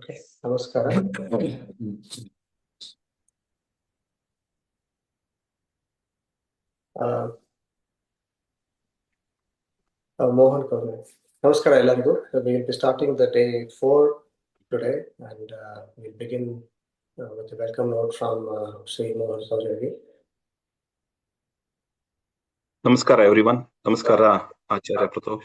Okay, namaskara. Mohan Kaur. Namaskara ಎಲ್ಲರಿಗೂ. We will be starting the day 4 today, and we'll begin with a welcome note from Sri Mohan Kaur. Namaskara everyone. Namaskara Acharya Pratosh.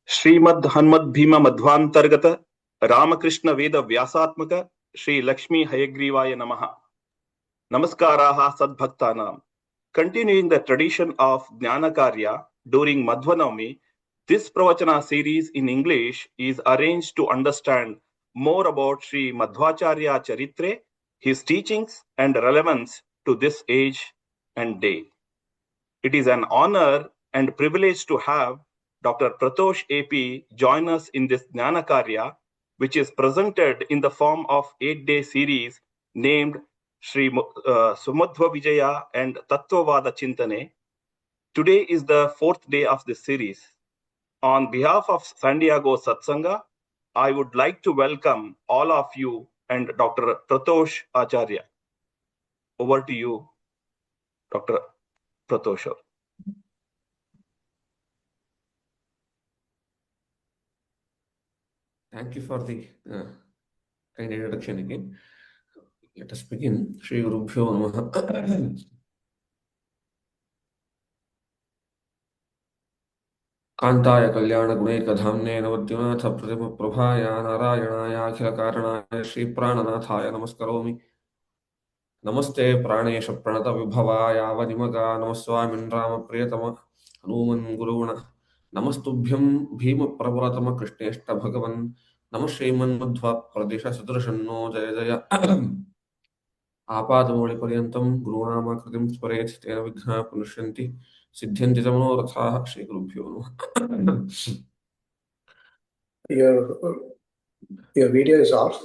Shrimad Hanmad Bhima Madhvantargata Ramakrishna Veda Vyasatmaka Shri Lakshmi Hayagrivaya Namaha. Namaskaraha Sadbhaktanam. Continuing the tradition of Jnyana Karya during Madhva Navami, this Pravachana series in English is arranged to understand more about Shri Madhvacharya charitre, his teachings and relevance to this age and day. It is an honor and privilege to have Dr. Pratosh A P join us in this Jnyana Karya, which is presented in the form of 8-day series named Sumadhva Vijaya and Tattvavada Chintane. Today is the 4th day of this series. On behalf of Diego Satsangha, I would like to welcome all of you and Dr. Pratosh Acharya. Over to you, Dr. Pratosh. Thank you for the kind introduction again. Let us begin. Shri Gurubhyo Namaha. कांताय कल्याण गुणैकधाम्ने नवद्युनाथ प्रतिम प्रभाय नारायणाय अखिल कारणाय श्री प्राणनाथाय नमस्करोमि. नमस्ते प्राणेश प्रणत विभवाय आवनिमगा नमस्वामिन् राम प्रियतम हनुमन् गुरुगुण नमस्तुभ्यं भीम प्रवरतम कृष्णेष्ट भगवन् नमः श्रीमन्मध्व प्रदेश सदृशन्नो जय जय आपादमौलिपर्यन्तं गुरूणामाकृतिं स्मरेत् तेन विघ्नाः प्रणश्यन्ति सिद्ध्यन्ति च मनोरथाः. श्रीगुरुभ्यो नमः. Your video is off.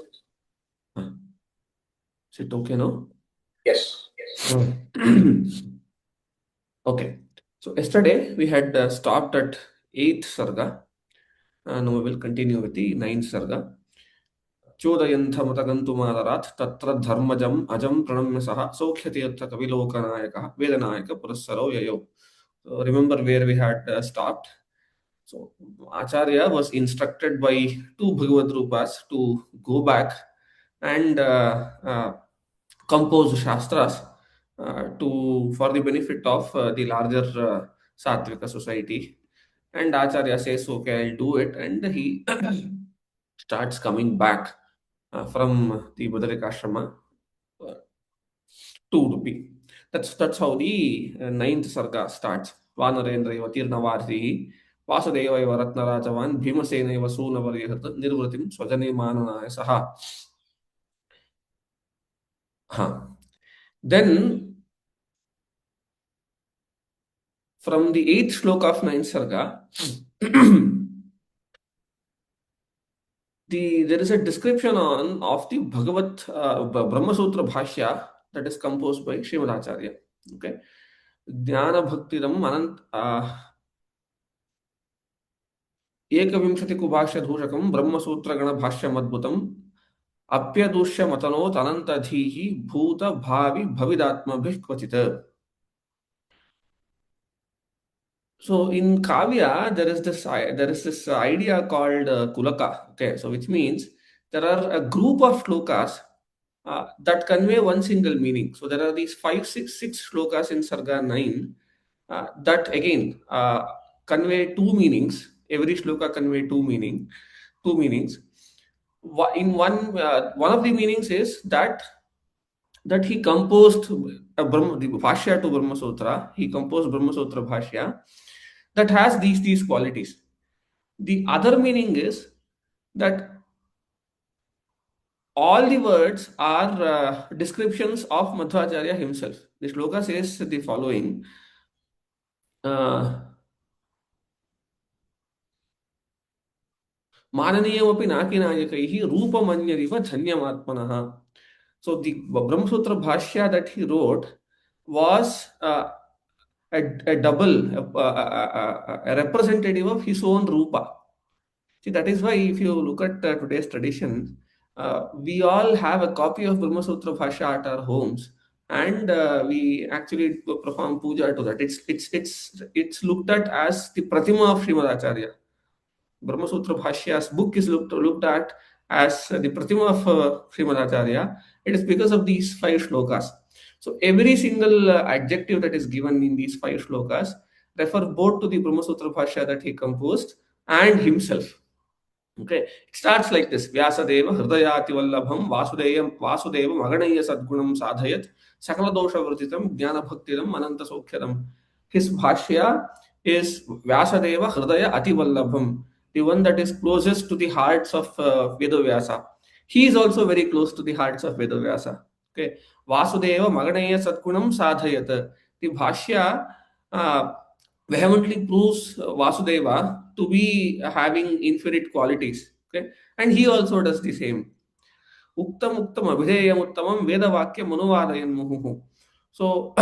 Is it okay now? Yes. Okay. So yesterday we had stopped at 8th sarga. Now we will continue with the 9th sarga. चोदयन्थमतगन्तुमादरात् तत्र धर्मजम् अजं प्रणम्य सह सौख्यतीर्थकविलोकनायकः वेदनायक पुरस्सरो ययौ. Remember where we had stopped. So Acharya was instructed by two Bhagavad Rupas to go back and compose Shastras for the benefit of the larger Sattvika society. And Acharya says, okay, I'll do it. And he starts coming back from the Badarikashrama to Udupi. That's how the 9th sarga starts. Vanarendra eva tirnavarthi Vasudeva eva ratnarajavan Bhimasena eva sunavaryahat nirvratim swajane mananaya saha. Then from the 8th shloka of 9th sarga there is a description of the Bhagavat Brahma Sutra Bhashya that is composed by Shrimadaacharyara. Okay, Jnana Bhaktiram Anant Ekavimshati Kubhashya Dhushakam Brahma Sutra Gana Bhashya Madbhutam Apyadushya Matanot Anantadhihi Bhuta Bhavi Bhavidatma Bhikvachita. So in Kavya, there is this idea called Kulaka. Okay, so which means there are a group of shlokas that convey one single meaning. So there are these six shlokas in Sarga 9 that again convey two meanings. Every shloka convey two meanings. In one of the meanings is that he composed the Bhashya to Brahma Sutra. He composed Brahma Sutra Bhashya that has these qualities. The other meaning is that all the words are descriptions of Madhvacharya himself. The shloka says the following. Mananiyamapi nakinayakaihi rupamanyariva dhanyamaatmanah. So the Brahma Sutra Bhashya that he wrote was a double, a representative of his own Rupa. See, that is why if you look at today's tradition, we all have a copy of Brahma Sutra Bhashya at our homes, and we actually perform puja to that. It's looked at as the Pratima of Shrimadaacharyara. Brahma Sutra Bhashya's book is looked at as the Pratima of Shrimadaacharyara. It is because of these five shlokas. So every single adjective that is given in these five shlokas refer both to the Brahma Sutra Bhashya that he composed and himself. Okay, it starts like this: Vyasadeva Hridayati Vallabham Vasudeva Maganaya Sadgunam Sadhayat Sakala Dosha Vrtitam Jnana Bhaktidam Ananta Sokhyadam. His Bhashya is Vyasadeva Hridaya Ati Vallabham, the one that is closest to the hearts of Vedavyasa. He is also very close to the hearts of Vedavyasa. Okay, Vasudeva Maganaya Sadgunam Sadhayat. The Bhashya vehemently proves Vasudeva to be having infinite qualities. Okay, and he also does the same. Uktam Uktam Abhideyam Uttamam Veda Vakya Manuvadayan Muhu. So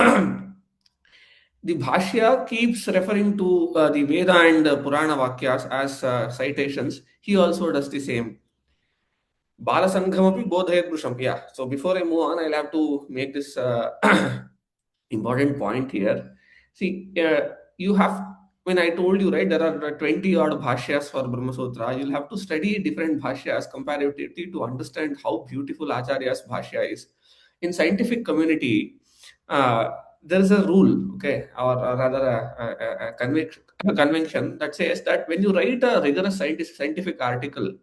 the Bhashya keeps referring to the Veda and Purana Vakyas as citations. He also does the same. Bala Sanghamapi Bodhayat Brusham. Yeah. So before I move on, I'll have to make this important point here. See, you have, when I told you, right, there are 20 odd bhashyas for Brahma Sutra, you'll have to study different bhashyas comparatively to understand how beautiful Acharya's bhashya is. In scientific community, there is a rule, okay, or rather a convention that says that when you write a rigorous scientific article,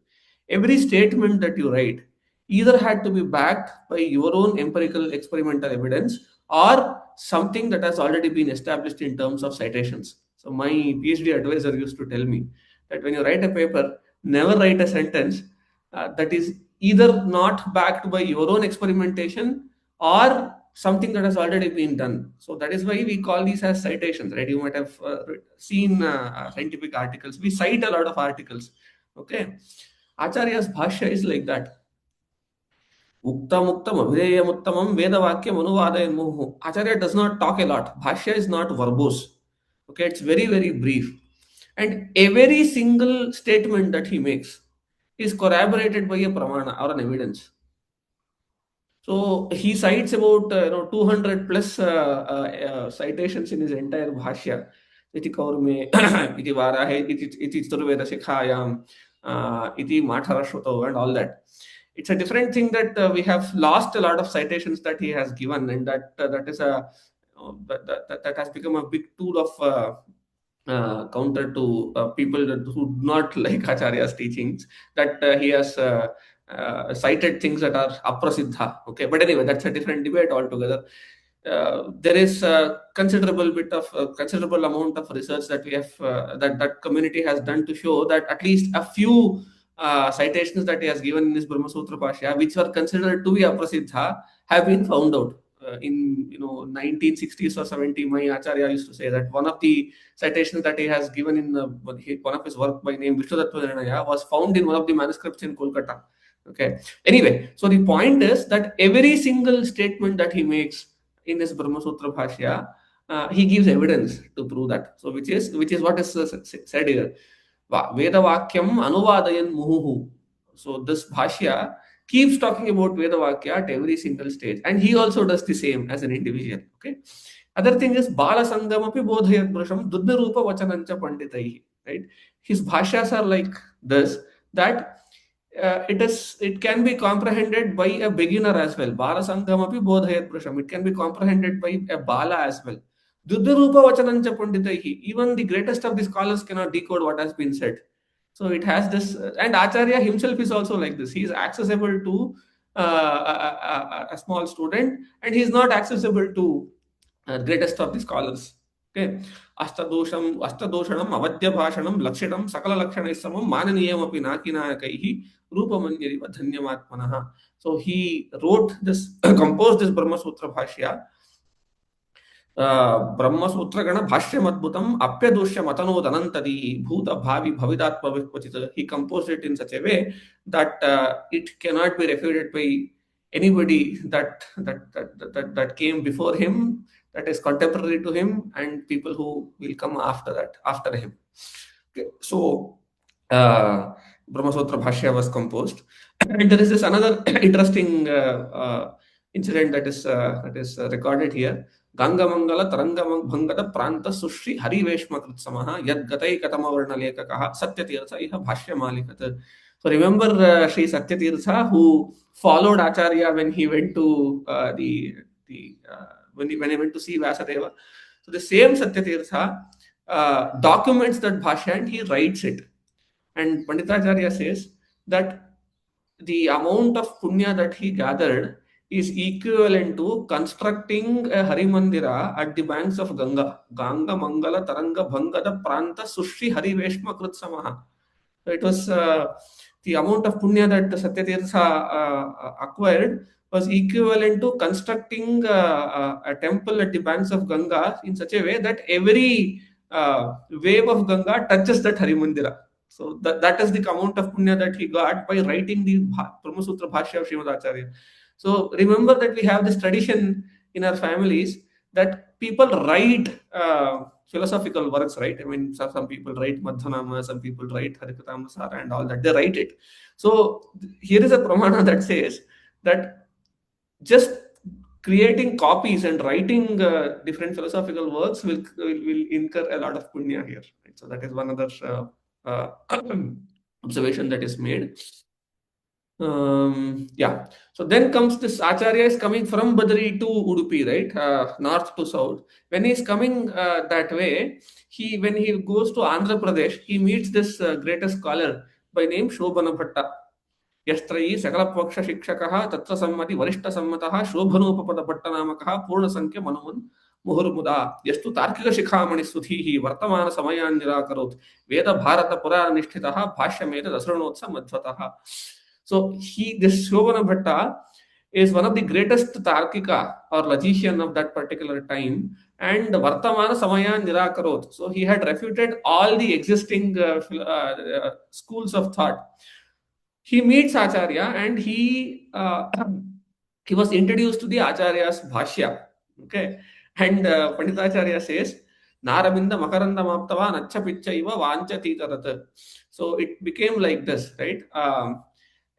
every statement that you write either had to be backed by your own empirical experimental evidence or something that has already been established in terms of citations. So my PhD advisor used to tell me that when you write a paper, never write a sentence that is either not backed by your own experimentation or something that has already been done. So that is why we call these as citations, right? You might have seen scientific articles. We cite a lot of articles. Okay, Acharya's bhashya is like that. Uktam Uktam Abhideyam Uttamam Vedavakyam Anuvadayan Muhu. Acharya does not talk a lot. Bhashya is not verbose. Okay, it's very, very brief. And every single statement that he makes is corroborated by a pramana or an evidence. So he cites about 200 plus citations in his entire bhashya. Iti kaurme, iti varahe, iti turveda shikhayam, iti matharashruto, and all that. It's a different thing that we have lost a lot of citations that he has given, and that has become a big tool of counter to people who do not like Acharya's teachings, that he has cited things that are aprasiddha. Okay, but anyway, that's a different debate altogether. There is a considerable amount of research that we have that community has done to show that at least a few citations that he has given in his Brahma Sutra Bhashya, which were considered to be aprasiddha, have been found out. In 1960s or 70s, my Acharya used to say that one of the citations that he has given in one of his work by name Vishnu Tattva was found in one of the manuscripts in Kolkata. Okay. Anyway, so the point is that every single statement that he makes in his Brahma Sutra Bhashya, he gives evidence to prove that. So which is what is said here. Veda Vakyam Anuvadayan Muhu. So this Bhashya keeps talking about Veda Vakya at every single stage, and he also does the same as an individual. Okay. Other thing is Bala Sangamapi Bodhayat Brusham Duddha Rupa Vachanancha Panditaihi. Right? His bhashyas are like this, that it can be comprehended by a beginner as well. Bala Sangamapi Bodhayat Brusham. It can be comprehended by a Bala as well. Duddha Rupa Vachanancha Panditaihi. Even the greatest of the scholars cannot decode what has been said. So it has this, and Acharya himself is also like this. He is accessible to a small student, and he is not accessible to greatest of the scholars. Okay, Astadoshanam Avadya Bhashanam Lakshanam Sakala Lakshana Samam Mananiyam Api Nakinayakaihi Rupamanyariva Dhanyamatmanaha. So he wrote this, composed this Brahma Sutra Bhashya. Brahma Sutra Gana Bhashyam Adbhutam Apyadushyam Atanodhanantadi Bhuta Bhavi Bhavidatma Vipachita. He composed it in such a way that it cannot be refuted by anybody that came before him, that is contemporary to him, and people who will come after him. Okay. So Brahma Sutra Bhashya was composed. And there is this another interesting incident that is recorded here. Ganga Mangala Taranga Bhangada Pranta Sushri Hari Veshma Kritsamaha Yad Gatai Katama Varna Lekakaha Satya Tirtha Iha Bhashya Malikat. So remember Sri Satya Tirtha, who followed Acharya when he went to when he went to see Vyasadeva. So the same Satya Tirtha documents that Bhashya and he writes it. And Panditacharya says that the amount of punya that he gathered is equivalent to constructing a Hari Mandira at the banks of Ganga. Ganga Mangala Taranga Bhangada Pranta Sushri Hari Veshma Krutsamaha. So it was the amount of punya that Satyatirtha acquired was equivalent to constructing a temple at the banks of Ganga in such a way that every wave of Ganga touches that Hari Mandira. So that is the amount of punya that he got by writing the Brahma Sutra Bhashya of Shrimadaacharyara. So remember that we have this tradition in our families that people write philosophical works, right? I mean, some people write Madhva Navami, some people write Harikatamrasara and all that. They write it. So here is a pramana that says that just creating copies and writing different philosophical works will incur a lot of punya here. Right? So that is one other observation that is made. Yeah. So then comes this Acharya is coming from Badri to Udupi, right? North to south. When he is coming that way, when he goes to Andhra Pradesh, he meets this greatest scholar by name Shobhana Bhatta. Yastrayi Sakala Paksha Shikshakaha Tatra Sammati Varishta Sammataha Shobhanupapada Bhattanamakaha Purna Sankhya Manavan Muhurmuda Yastu Tarkika Shikhamani Sudhihi Vartamana Samayan Nirakarot Veda Bharata Pura Nishtitaha Bhashya Meta Dasranotsa Madhvataha. So this Shobhana Bhatta is one of the greatest Tarkika or logician of that particular time, and Vartamana Samayan Nirakarot. So he had refuted all the existing schools of thought. He meets Acharya and he was introduced to the Acharya's Bhashya. Okay, and Panditacharya says, Narabinda Makaranda Maptava Nacha Picha Iva Vancha Titarat. So it became like this, right?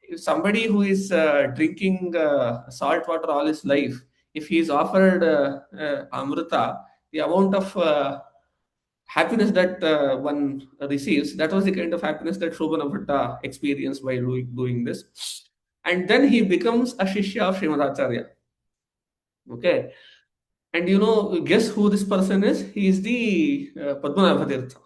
If somebody who is drinking salt water all his life, if he is offered Amrita, the amount of happiness that one receives, that was the kind of happiness that Shobhana Bhatta experienced by doing this. And then he becomes a Shishya of Shrimadaacharyara. Okay. And guess who this person is? He is the Padmanabha Tirtha.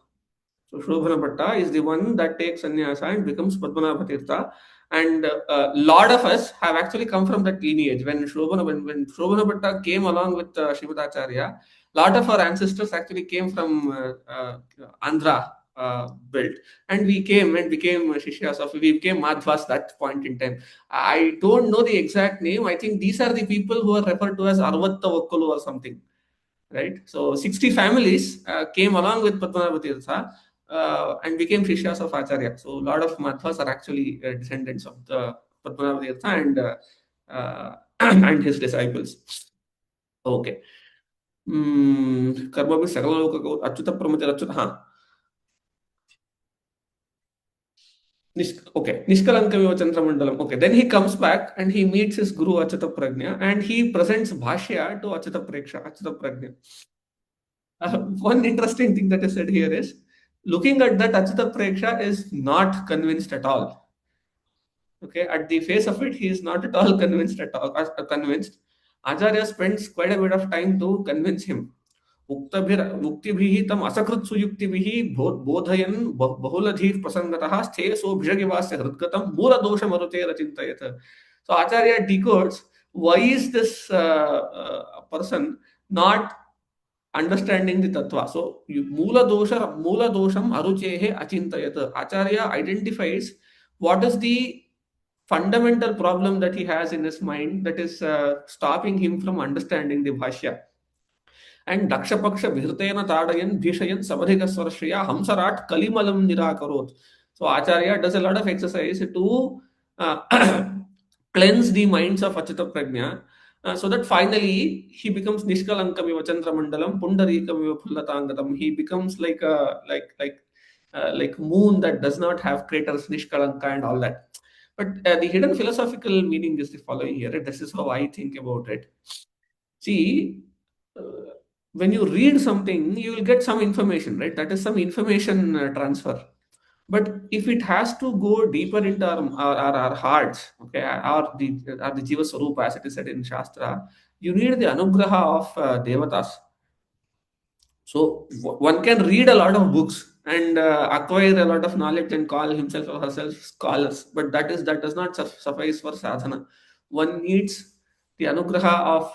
So Shobhana Bhatta is the one that takes sannyasa and becomes Padmanabha Tirtha. And a lot of us have actually come from that lineage. When Shobhana Bhatta came along with Shrimadaacharyara, a lot of our ancestors actually came from Andhra belt, and we came and became Shishyas of, we became Madhvas that point in time. I don't know the exact name. I think these are the people who are referred to as Arvatta Vakkalu or something, right? So 60 families came along with Padmanabha Tirtha and became Shishyas of Acharya. So a lot of Madhvas are actually descendants of the Padmanabha Tirtha and his disciples. Okay. Karma bhi sagala loka achyuta pramati achyuta. Ha. Okay, Nishkalankamiva Chandramandalam. Okay, then he comes back and he meets his Guru Achyuta Prajna and he presents Bhashya to Achyuta Prajna. One interesting thing that is said here is, looking at that, Achyuta Preksha is not convinced at all. Okay, at the face of it, he is not at all convinced Acharya spends quite a bit of time to convince him. Uktabhir tam asakrit suyuktibihi bodhayan bahuladhir prasangatah stheso bhijagivasya hridgatam mura dosha marute rachintayat. So Acharya decodes why is this person not understanding the tattva. So mula dosham aruchehe achintayat. Acharya identifies what is the fundamental problem that he has in his mind that is stopping him from understanding the Bhashya. And Dakshapaksha Bhirtena Tadayan Bhishayan Samadhika Swarshya Hamsarat Kalimalam Nirakarot. So Acharya does a lot of exercise to cleanse the minds of Achyuta Prajna, so that finally he becomes Nishkalankamiva Chandramandalam Pundarikamiva Phullatangatam. He becomes like like moon that does not have craters, Nishkalanka, and all that. But the hidden philosophical meaning is the following here. This is how I think about it. See, when you read something, you will get some information, right? That is some information transfer. But if it has to go deeper into our hearts, okay, or the Jiva Swarupa, as it is said in Shastra, you need the anugraha of Devatas. So one can read a lot of books and acquire a lot of knowledge and call himself or herself scholars, but that does not suffice for sadhana. One needs the anugraha of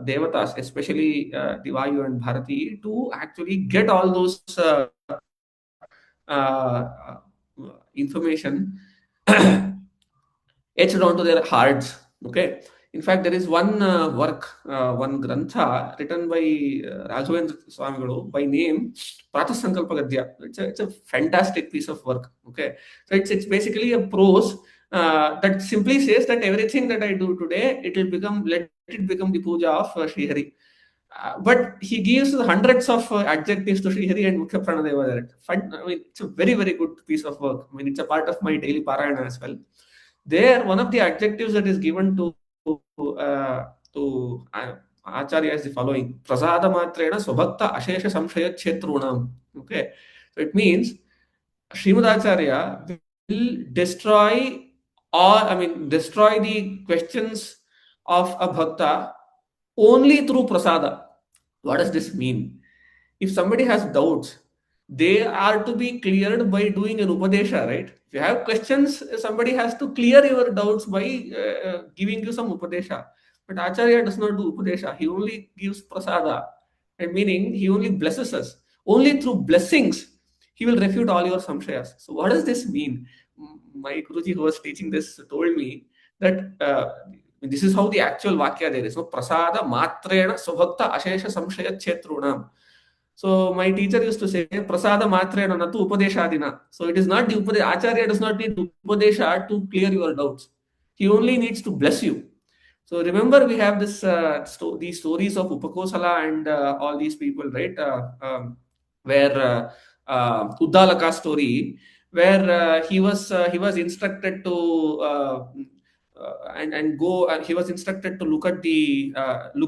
devatas, especially the Vayu and Bharati, to actually get all those information etched onto their hearts. Okay. In fact, there is one one grantha written by Raghavendra Swamigalu by name Pratasankalpa Gadya. It's a fantastic piece of work. Okay. So it's basically a prose that simply says that everything that I do today, let it become the puja of Sri Hari. But he gives hundreds of adjectives to Sri Hari and Mukhya Pranadeva. I mean, it's a very, very good piece of work. I mean, it's a part of my daily parayana as well. There, one of the adjectives that is given to Acharya is the following: Prasada matrena swabhakta ashesha samshaya kshetrunam. Okay, so it means Shrimadaacharyara will destroy the questions of a bhakta only through prasada. What does this mean? If somebody has doubts, they are to be cleared by doing an upadesha, right? If you have questions, somebody has to clear your doubts by giving you some upadesha. But Acharya does not do upadesha. He only gives prasada, and meaning he only blesses us. Only through blessings he will refute all your samshayas. So what does this mean? My Guruji who was teaching this told me that this is how the actual vakya there is. So prasada matrena subhakta ashesha samshaya chetrunam. So my teacher used to say, prasada matrena natu upadeshadina. So it is not the upadesha. Acharya does not need upadesha to clear your doubts. He only needs to bless you. So remember, we have these stories of Upakosala and all these people, right? Where Uddalaka story, where he was instructed to and go. He was instructed to look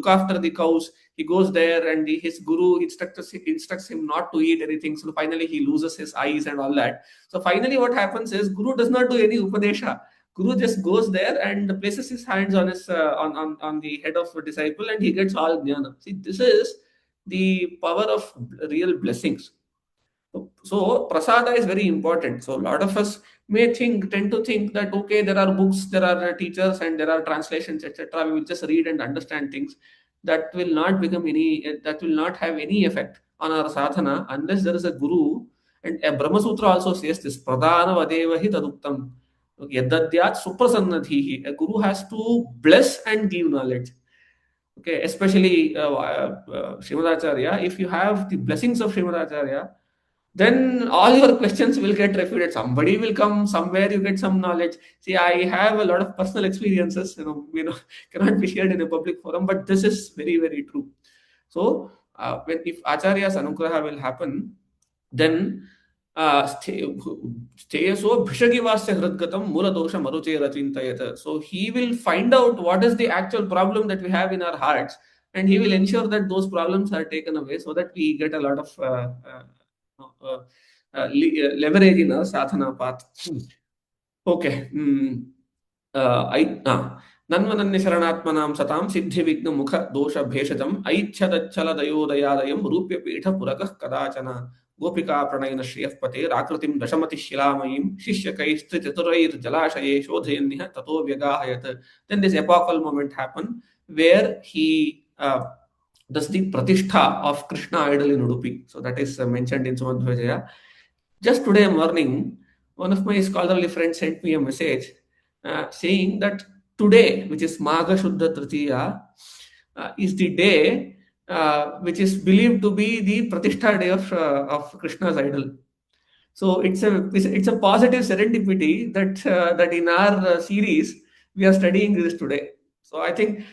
after the cows. He goes there, and his guru instructs him not to eat anything. So finally, he loses his eyes and all that. So finally, what happens is Guru does not do any upadesha. Guru just goes there and places his hands on his on the head of a disciple, and he gets all jnana. See, this is the power of real blessings. So prasada is very important. So a lot of us tend to think that okay, there are books, there are teachers, and there are translations, etc. We will just read and understand things. That will not have any effect on our sadhana unless there is a guru. And a Brahma Sutra also says this: Pradhana vadevahi taduktam. Yadadyat suprasannadhihi. A guru has to bless and give knowledge. Okay, especially Shrimadaacharyara. If you have the blessings of Shrimadaacharyara, then all your questions will get refuted. Somebody will come somewhere, you get some knowledge. See, I have a lot of personal experiences, cannot be shared in a public forum, but this is very, very true. So if Acharya's anugraha will happen, then so he will find out what is the actual problem that we have in our hearts, and he will ensure that those problems are taken away, so that we get a lot of leverage in our sadhana path. Okay. Nanvananya sharanatmanam satam siddhi vigna mukha dosha bheshajam aichhadachala dayodayadayam rupya pitha purakah kadachana gopika pranayana shriyah pate rakritim dashamati shilamayim shishyakaistri chaturayir jalashaye shodhayaniha tato vyagahayat. Then this epochal moment happened where he does the pratishtha of Krishna idol in Udupi. So that is mentioned in Sumadhva Vijaya. Just today morning, one of my scholarly friends sent me a message saying that today, which is Magha Shuddha Tritiya, is the day which is believed to be the Pratishtha day of Krishna's idol. So it's a positive serendipity that in our series we are studying this today. So I think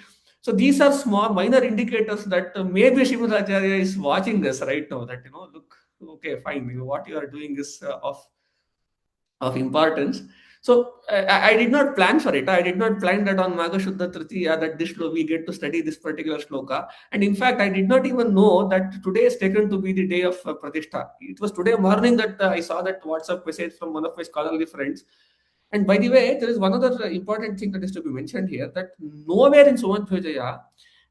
So these are small minor indicators that maybe Shrimadaacharyara is watching this right now, that, look, okay, fine, what you are doing is of importance. So I did not plan for it. I did not plan that on Magha Shuddha Tritiya that this we get to study this particular shloka. And in fact, I did not even know that today is taken to be the day of Pratishtha. It was today morning that I saw that WhatsApp message from one of my scholarly friends. And by the way, there is one other important thing that is to be mentioned here, that nowhere in Sumadhva Vijaya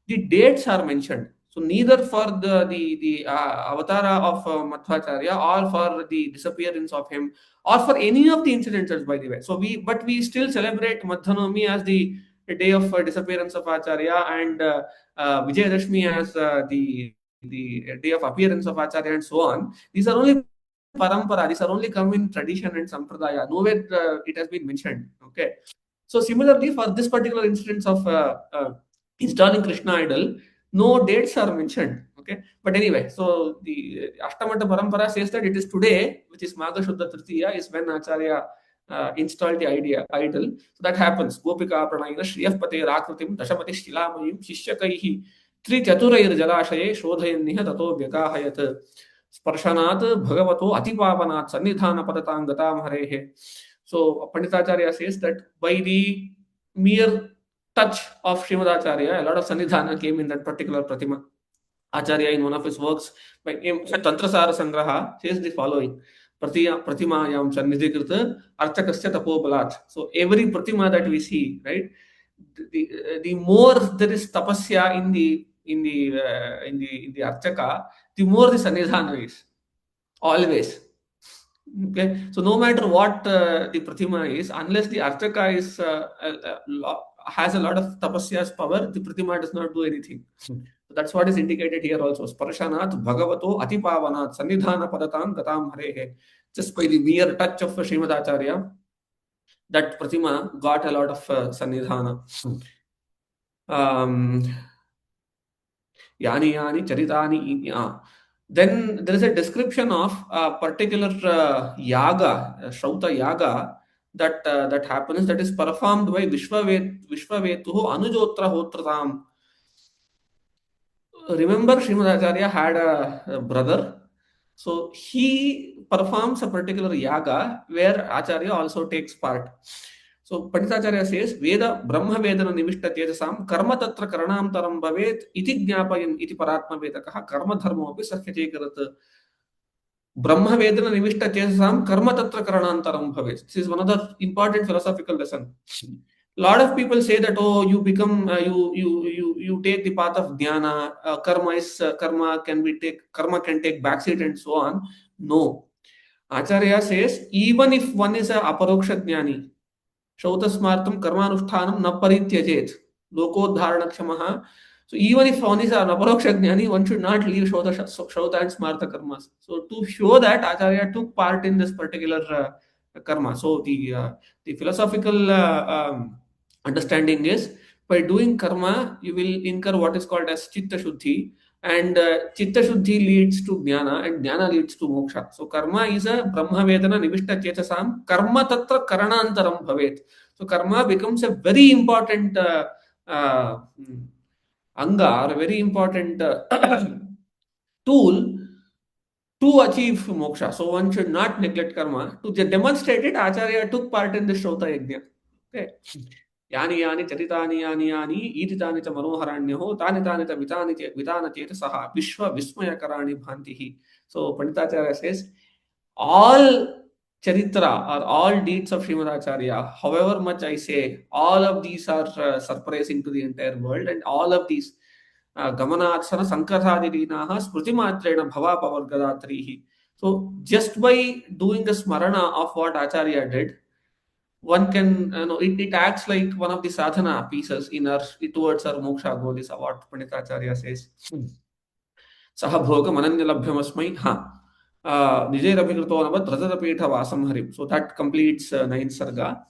the dates are mentioned. So neither for the avatara of Madhvacharya or for the disappearance of him or for any of the incidences, by the way. So we still celebrate Madhva Navami as the day of disappearance of Acharya, and Vijayadashmi as the day of appearance of Acharya, and so on. These are only parampara. These are only come in tradition and sampradaya. Nowhere it has been mentioned. Okay. So similarly, for this particular instance of installing Krishna idol, no dates are mentioned. Okay, but anyway, so the Ashtamata Parampara says that it is today, which is Magha Shuddha Tritiya, is when Acharya installed the idol. So that happens. Gopika Pranayana Shriyah Pate Rakrutim Dashamati Shilamayim Shishyakaihi Tri Chaturayir Jalashaye Shodhayanniha Tato Vyakahayat Sparshanat Bhagavato Atipavanat Sannidhana Padatang Gatam Harehe. So Panditacharya says that by the mere touch of Shrimadaacharyara, a lot of Sannidhana came in that particular Pratima. Acharya, in one of his works by Tantrasara Sangraha, says the following: Pratimayam Sannidhikrita Archakasya Tapobalat. So every Pratima that we see, right, the more there is tapasya in the Archaka, the more the Sannidhana is. Always. Okay, so no matter what the Pratima is, unless the Archaka is has a lot of tapasyas power, the Pratima does not do anything. So that's what is indicated here also. Sparshanat Bhagavato Atipavanat Sannidhana Padatam Gatam Harehe. Just by the mere touch of Shrimadacharya, that Pratima got a lot of Sannidhana. Yani Yani Charitani. Then there is a description of a particular yaga, Shrauta yaga, that happens, that is performed by Vishvavetuhu Anujotra Hotratam. Remember, Shrimadacharya had a brother, so he performs a particular yaga where Acharya also takes part. So Panditacharya says, Veda Brahma Vedana Nimishta Tejasam Karma Tatra Karanam Bhavet Iti Jnapayan Iti Paratma Vedakaha Karma Dharma Api Sakyate Karat. Brahma Vedana Nimishta Tejasam Karma Tatra Karanantaram Bhavet. This is one of the important philosophical lesson. A lot of people say that, oh, you become you take the path of dhyana, karma can take backseat and so on. No, Acharya says even if one is a aparoksha jnani, Shautasmartam karmanushthanam na parityajet lokodharanakshamaha. So even if one is an aparoksha jnani, one should not leave Shauta and Smarta karmas. So to show that Acharya took part in this particular karma. So the philosophical understanding is, by doing karma, you will incur what is called as chitta shuddhi, and chitta shuddhi leads to jnana, and jnana leads to moksha. So karma is a brahma vedana nivishta chechasam karma tatra karanantaram bhavet. So karma becomes a very important anga, or a very important tool to achieve moksha. So one should not neglect karma. To demonstrate it, Acharya took part in the Shrauta Yajna. Okay. Yani Yani Charitani Yani Yani Iditani cha Manoharanyaho Tani Tani cha Vitana Chetasaha Vishwa Vismaya Karani Bhantihi. So Panditacharya says, all charitra or all deeds of Shrimadacharya, however much I say, all of these are surprising to the entire world, and all of these Gamanatsana Sankathadidinaha Smrutimatrena Bhava Pavargadatrihi. So just by doing the smarana of what Acharya did, one can, it acts like one of the sadhana pieces in our towards our moksha goal, is what Panditacharya says. Saha bhogam ananyalabhyamasmai Nijayirabhikrito navat Rajatapetha Vasam Harim. So that completes 9th Sarga.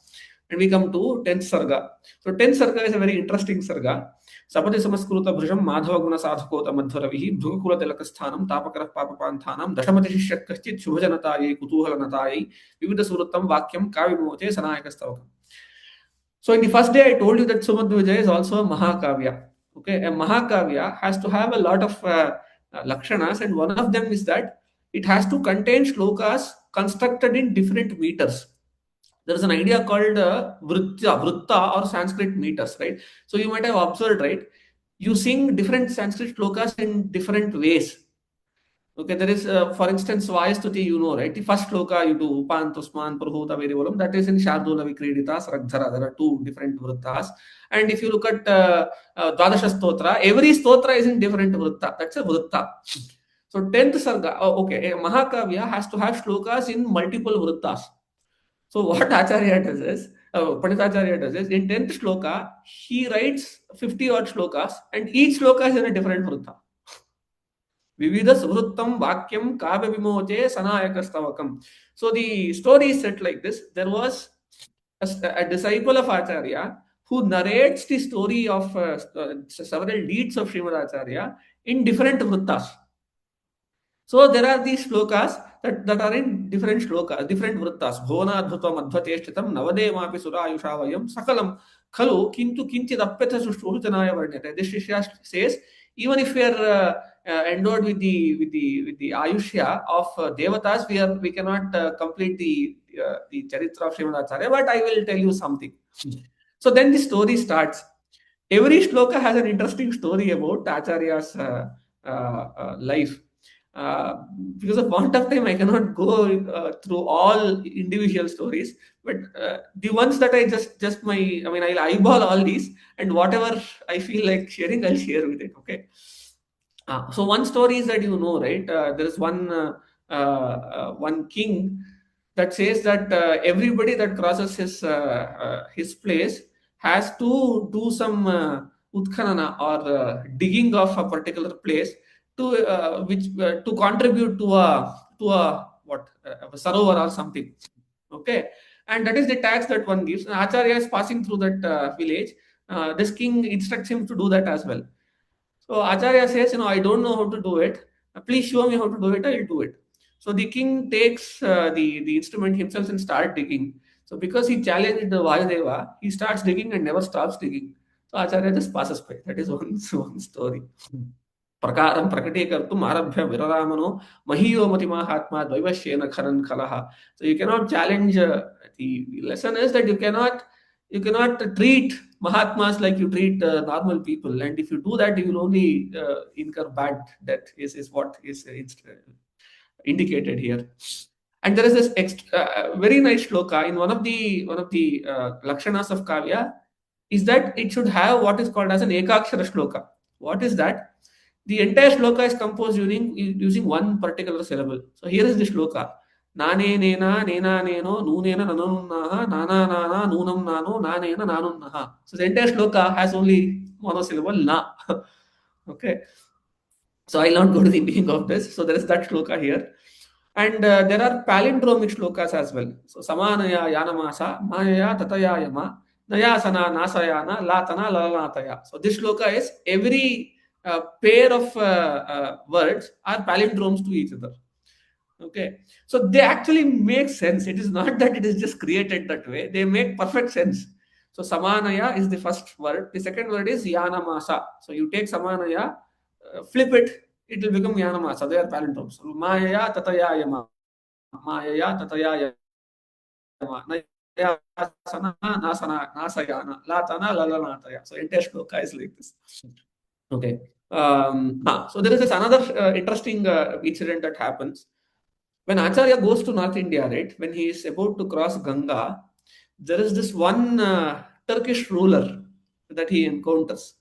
And we come to 10th Sarga. So 10th Sarga is a very interesting Sarga. Sapati Samaskruta Bhrijam Madhva Guna Sadhakota Madhvaravihi Bhugakula Telakasthanam Tapakara Papapanthanam Dashamati Shishyakkashchit Shubhajanataye Kutuhalanataye Vivida Suratam Vakyam Kavimote Sanayakastavakam. So in the first day I told you that Sumadhva Vijaya is also a Mahakavya. Okay, a Mahakavya has to have a lot of lakshanas, and one of them is that it has to contain shlokas constructed in different meters. There is an idea called vritta or Sanskrit meters, right? So you might have observed, right? You sing different Sanskrit shlokas in different ways. Okay, there is, for instance, Vayastuti, you know, right? The first shloka you do, Upan, Tusman, Purhuta, Verivolum, that is in Shardula Vikridita, Sraghara. There are two different vrittas. And if you look at Dwadasha Stotra, every stotra is in different vritta. That's a vritta. So 10th Sarga, okay, a Mahakavya has to have shlokas in multiple vrittas. So what Acharya does is, Panditacharya does is, in 10th shloka, he writes 50 odd shlokas, and each shloka is in a different vritta. Vividha Suvrittam Vakyam Kavya Vimoche Sanayakastavakam. So the story is set like this. There was a disciple of Acharya who narrates the story of several deeds of Shrimadaacharyara in different vrittas. So there are these shlokas that are in different shlokas, different vrittas. Bhuvanadbhutvam advateshtitam navademapi surayushavayam sakalam khalu kintu kinchid apyatha sushrutanaya varnyate. This Shishya says, even if we are endowed with the ayushya of devatas, we cannot complete the charitre of Shrimadacharya, but I will tell you something. So then the story starts. Every shloka has an interesting story about Acharya's life. Because of want of time, I cannot go through all individual stories, but the ones that I'll eyeball all these, and whatever I feel like sharing, I'll share with it. Okay. So one story is that, you know, right? There is one king that says that everybody that crosses his place has to do some utkhanana or digging of a particular place to contribute to a sarovar or something. Okay, and that is the tax that one gives. And Acharya is passing through that village. This king instructs him to do that as well. So Acharya says, I don't know how to do it. Please show me how to do it. I will do it. So the king takes the instrument himself and start digging. So because he challenged the Vayudeva, he starts digging and never stops digging. So Acharya just passes by. That is one story. Prakaram prakatikatum arabhya viraramano mahiyo matimahatma dvaivashyena kharan khalaha. So you cannot challenge. The lesson is that you cannot treat Mahatmas like you treat normal people, and if you do that, you will only incur bad death. Is what is indicated here. And there is this very nice shloka in one of the lakshanas of Kavya, is that it should have what is called as an ekakshara shloka. What is that? The entire shloka is composed using one particular syllable. So here is the shloka. Nane nena nena neno nunena nanunnaha nana nana nunam nano nanena nanunnaha. So the entire shloka has only monosyllable na. Okay. So I'll not go to the meaning of this. So there is that shloka here. And there are palindromic shlokas as well. So samanaya yanamasa maya tataya yama nayasana nasayana latana lalanataya. So this shloka is every pair of words are palindromes to each other. Okay, so they actually make sense. It is not that it is just created that way. They make perfect sense. So samanaya is the first word. The second word is yanamasa. So you take samanaya, flip it, it will become yanamasa. They are palindromes. So maya tataya yama, maya tataya yama, nayasana nasayana, latana lalanataya. So entire shloka is like this. Okay. So there is this another interesting incident that happens. When Acharya goes to North India, right, when he is about to cross Ganga, there is this one Turkish ruler that he encounters.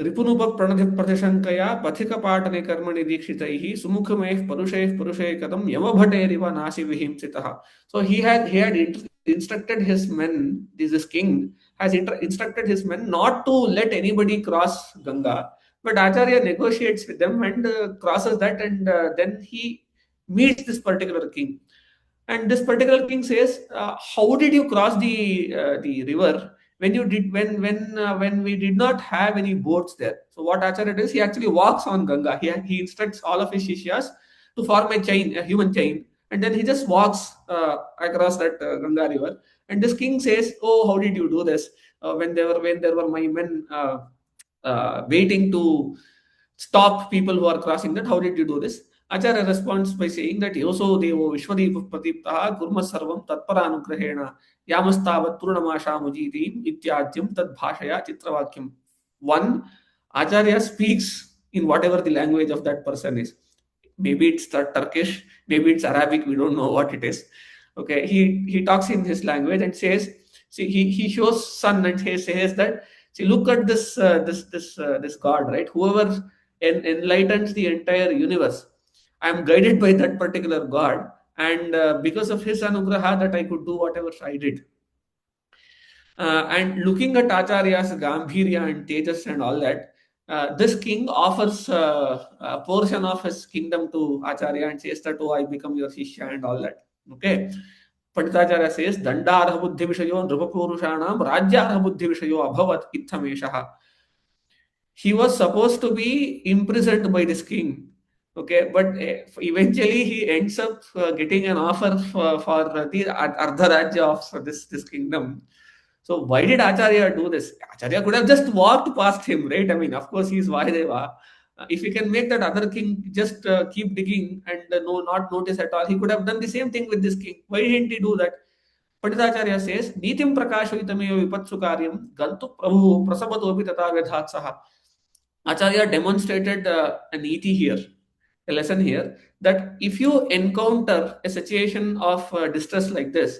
Ripunupak pranadhyapratishankaya pathika patane karmani dikshitaihi sumukhameih purushai kadam yamabhateriva nasi vihimsitaha. So he had instructed his men, this king has instructed his men not to let anybody cross Ganga. But Acharya negotiates with them and crosses that, and then he meets this particular king. And this particular king says, "How did you cross the river when we did not have any boats there?" So what Acharya does, he actually walks on Ganga. He instructs all of his shishyas to form a human chain, and then he just walks across that Ganga river. And this king says, "Oh, how did you do this?" when there were my men waiting to stop people who are crossing that, how did you do this? Acharya responds by saying that yoso devo vishwadeepa pratiptaha kurma sarvam tatparanugrahena yamastavat purnamasha mujiti ityajyam tad bhashaya chitravakyam. One, Acharya speaks in whatever the language of that person is. Maybe it's Turkish, maybe it's Arabic, we don't know what it is. Okay, he talks in his language and says, see, he shows sun and he says that, see, look at this God, right? Whoever enlightens the entire universe, I am guided by that particular God, and because of his anugraha, that I could do whatever I did. And looking at Acharya's Gambhirya and Tejas and all that, this king offers a portion of his kingdom to Acharya and says that, oh, I become your Shishya and all that. Okay. Panditacharya says, Dandarha buddhi vishayo nrupapurushanam rajyarha buddhi vishayo abhavat ithameshaha. He was supposed to be imprisoned by this king. Okay, but eventually he ends up getting an offer for the Ardha Rajya of this kingdom. So why did Acharya do this? Acharya could have just walked past him, right? I mean, of course, he's Vahideva. If he can make that other king just keep digging and not notice at all, he could have done the same thing with this king. Why didn't he do that? Panditacharya says, Nitim prakashoitameyo vipatsu karyam gantu prabhu prasabatopi tata vedhatsaha. Acharya demonstrated a niti here, a lesson here, that if you encounter a situation of distress like this,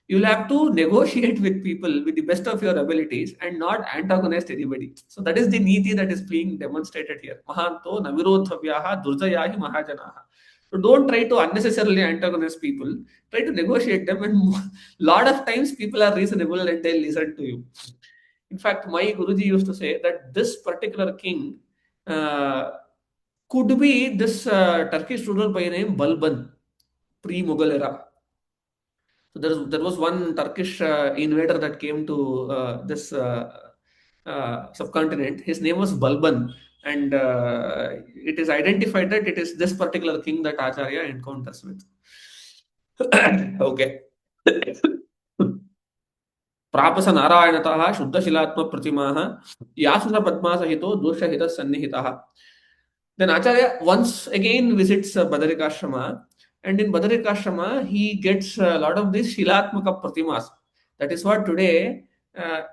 you'll have to negotiate with people with the best of your abilities and not antagonize anybody. So that is the niti that is being demonstrated here. Mahanto navirodhavyaha durjayahi mahajanaha. So don't try to unnecessarily antagonize people. Try to negotiate them, and lot of times people are reasonable and they'll listen to you. In fact, my Guruji used to say that this particular king could be this Turkish ruler by name Balban, pre-Mughal era. So there was one Turkish invader that came to this subcontinent. His name was Balban, and it is identified that it is this particular king that Acharya encounters with. Okay. प्रापस नारायणतः शुद्धशिलात्म प्रतिमाः यासुन Padma सहितो दोषहितः सन्निहितः. Then Acharya once again visits Badarikashrama, and in Badarikashrama he gets a lot of these Shilatmaka Pratimas. That is what today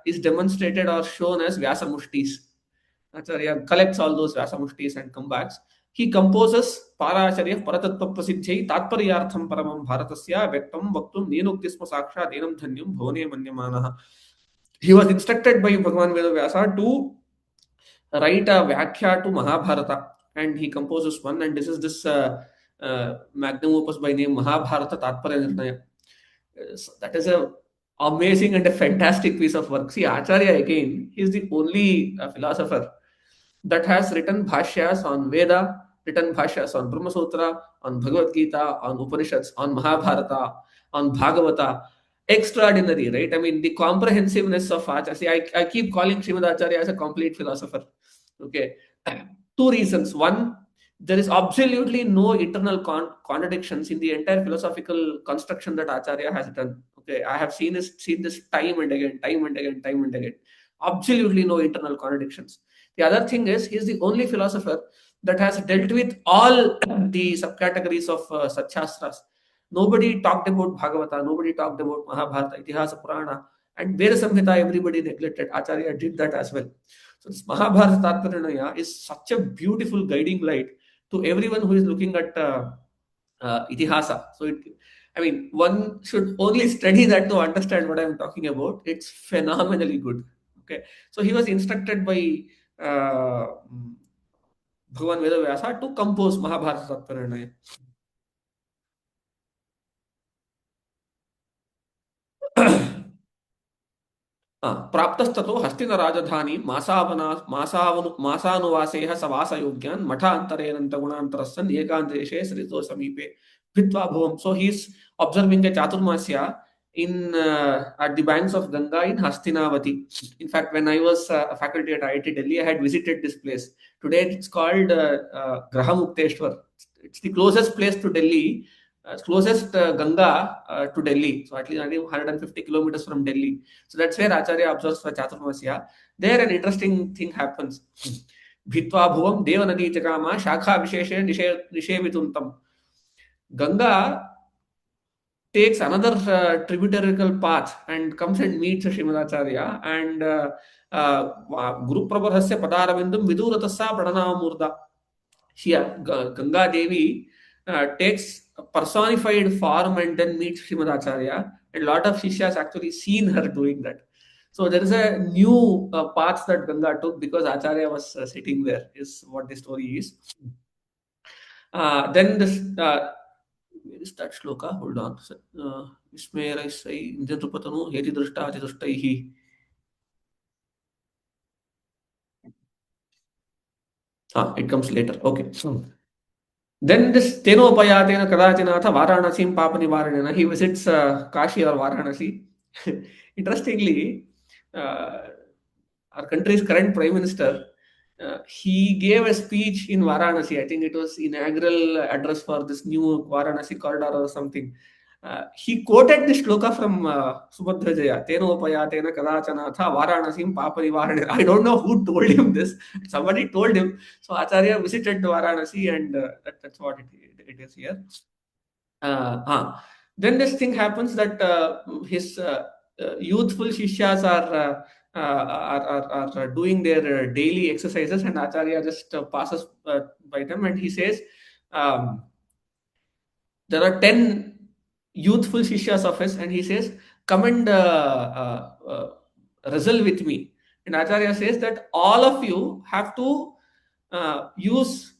is demonstrated or shown as Vyasamushtis. Acharya collects all those Vyasamushtis and comes back. He composes Paracharya Paratattva Prasiddhai Tatparyartham Paramam Bharatasya Vyaktam Vaktum Nenuktisma Saksha Denam Dhanyam Bhone Manyamanaha. He was instructed by Bhagavan Vedavyasa to write a Vyakhya to Mahabharata, and he composes one, and this is this magnum opus by name Mahabharata Tatparya Nirnaya. So that is a amazing and a fantastic piece of work. See, Acharya again, he is the only philosopher that has written bhashyas on Veda, written bhashyas on Brahma Sutra, on Bhagavad Gita, on Upanishads, on Mahabharata, on Bhagavata. Extraordinary, right? I mean, the comprehensiveness of Acharya. See, I keep calling Shrimadaacharyara as a complete philosopher. Okay. Two reasons. One, there is absolutely no internal contradictions in the entire philosophical construction that Acharya has done. Okay. I have seen this time and again. Absolutely no internal contradictions. The other thing is, he is the only philosopher that has dealt with all the subcategories of Satshastras. Nobody talked about Bhagavata, nobody talked about Mahabharata, Itihasa, Purana, and Veda Samhita everybody neglected. Acharya did that as well. So this Mahabharata Tatparinaya is such a beautiful guiding light to everyone who is looking at Itihasa. So one should only study that to understand what I'm talking about. It's phenomenally good. Okay, so he was instructed by Bhagavan Vedavyasa to compose Mahabharata Tatparinaya. प्राप्तस्ततो हस्तिन राजधानी मासानुवासेह सवासयोग्यान् मठान्तरेनन्तगुणान्तरस्सन् एकान्तेशे सरितो समीपे भित्वा भुवम्. So he is observing a Chaturmasya in at the banks of Ganga in Hastinavati. In fact, when I was a faculty at IIT Delhi, I had visited this place. Today it's called Grahamukteshwar. It's the closest place to Delhi closest Ganga to Delhi, so at least 150 kilometers from Delhi. So that's where Acharya observes for Chaturmasya. There an interesting thing happens. Bhitva bhuvam deva nadi chakama shakha visheshe nishevituntam. Ganga takes another tributarial path and comes and meets Shrimadaacharyara, and Guru Prabhasya Padaravindam Viduratasa Pranamurda. Here, Ganga Devi takes a personified form and then meets Shrimadaacharyara, and a lot of Shishyas actually seen her doing that. So there is a new path that Ganga took because Acharya was sitting there, is what the story is. Then this, where is that shloka? Hold on. Vismera Isai Indrupatanu Heti Drushta Atidushtai. It comes later. Okay. Then this Tenopayatena Kadachinatha Varanasi Papa Nivaranana, he visits Kashi or Varanasi. Interestingly, our country's current Prime Minister, he gave a speech in Varanasi. I think it was inaugural address for this new Varanasi corridor or something. He quoted this shloka from Sumadhva Vijaya, Tenopayatena Kadachanatha Varanasim Papa Nivaranana. I don't know who told him this. Somebody told him. So Acharya visited Varanasi, and that's what it is here. Then this thing happens that his youthful shishyas are doing their daily exercises, and Acharya just passes by them, and he says, there are 10 youthful shishyas of his, and he says, come and wrestle with me. And Acharya says that all of you have to use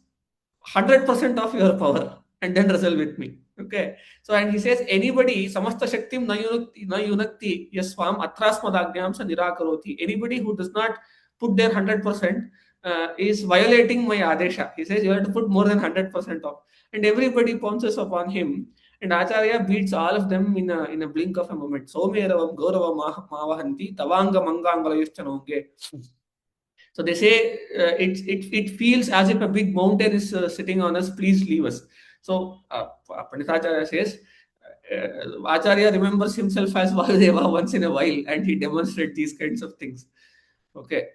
100% of your power and then wrestle with me. Okay. So, and he says, anybody, samasta shaktim na yunakti yaswam atrasmadagnyam sa nirakaroti. Anybody who does not put their 100% is violating my adesha. He says, you have to put more than 100% of. And everybody pounces upon him. And Acharya beats all of them in a blink of a moment. Someravam gaurava mavahanti tavanga mangangalayushchanonge. So they say it feels as if a big mountain is sitting on us. Please leave us. So Panditacharya says, Acharya remembers himself as Vasudeva once in a while, and he demonstrates these kinds of things. Okay.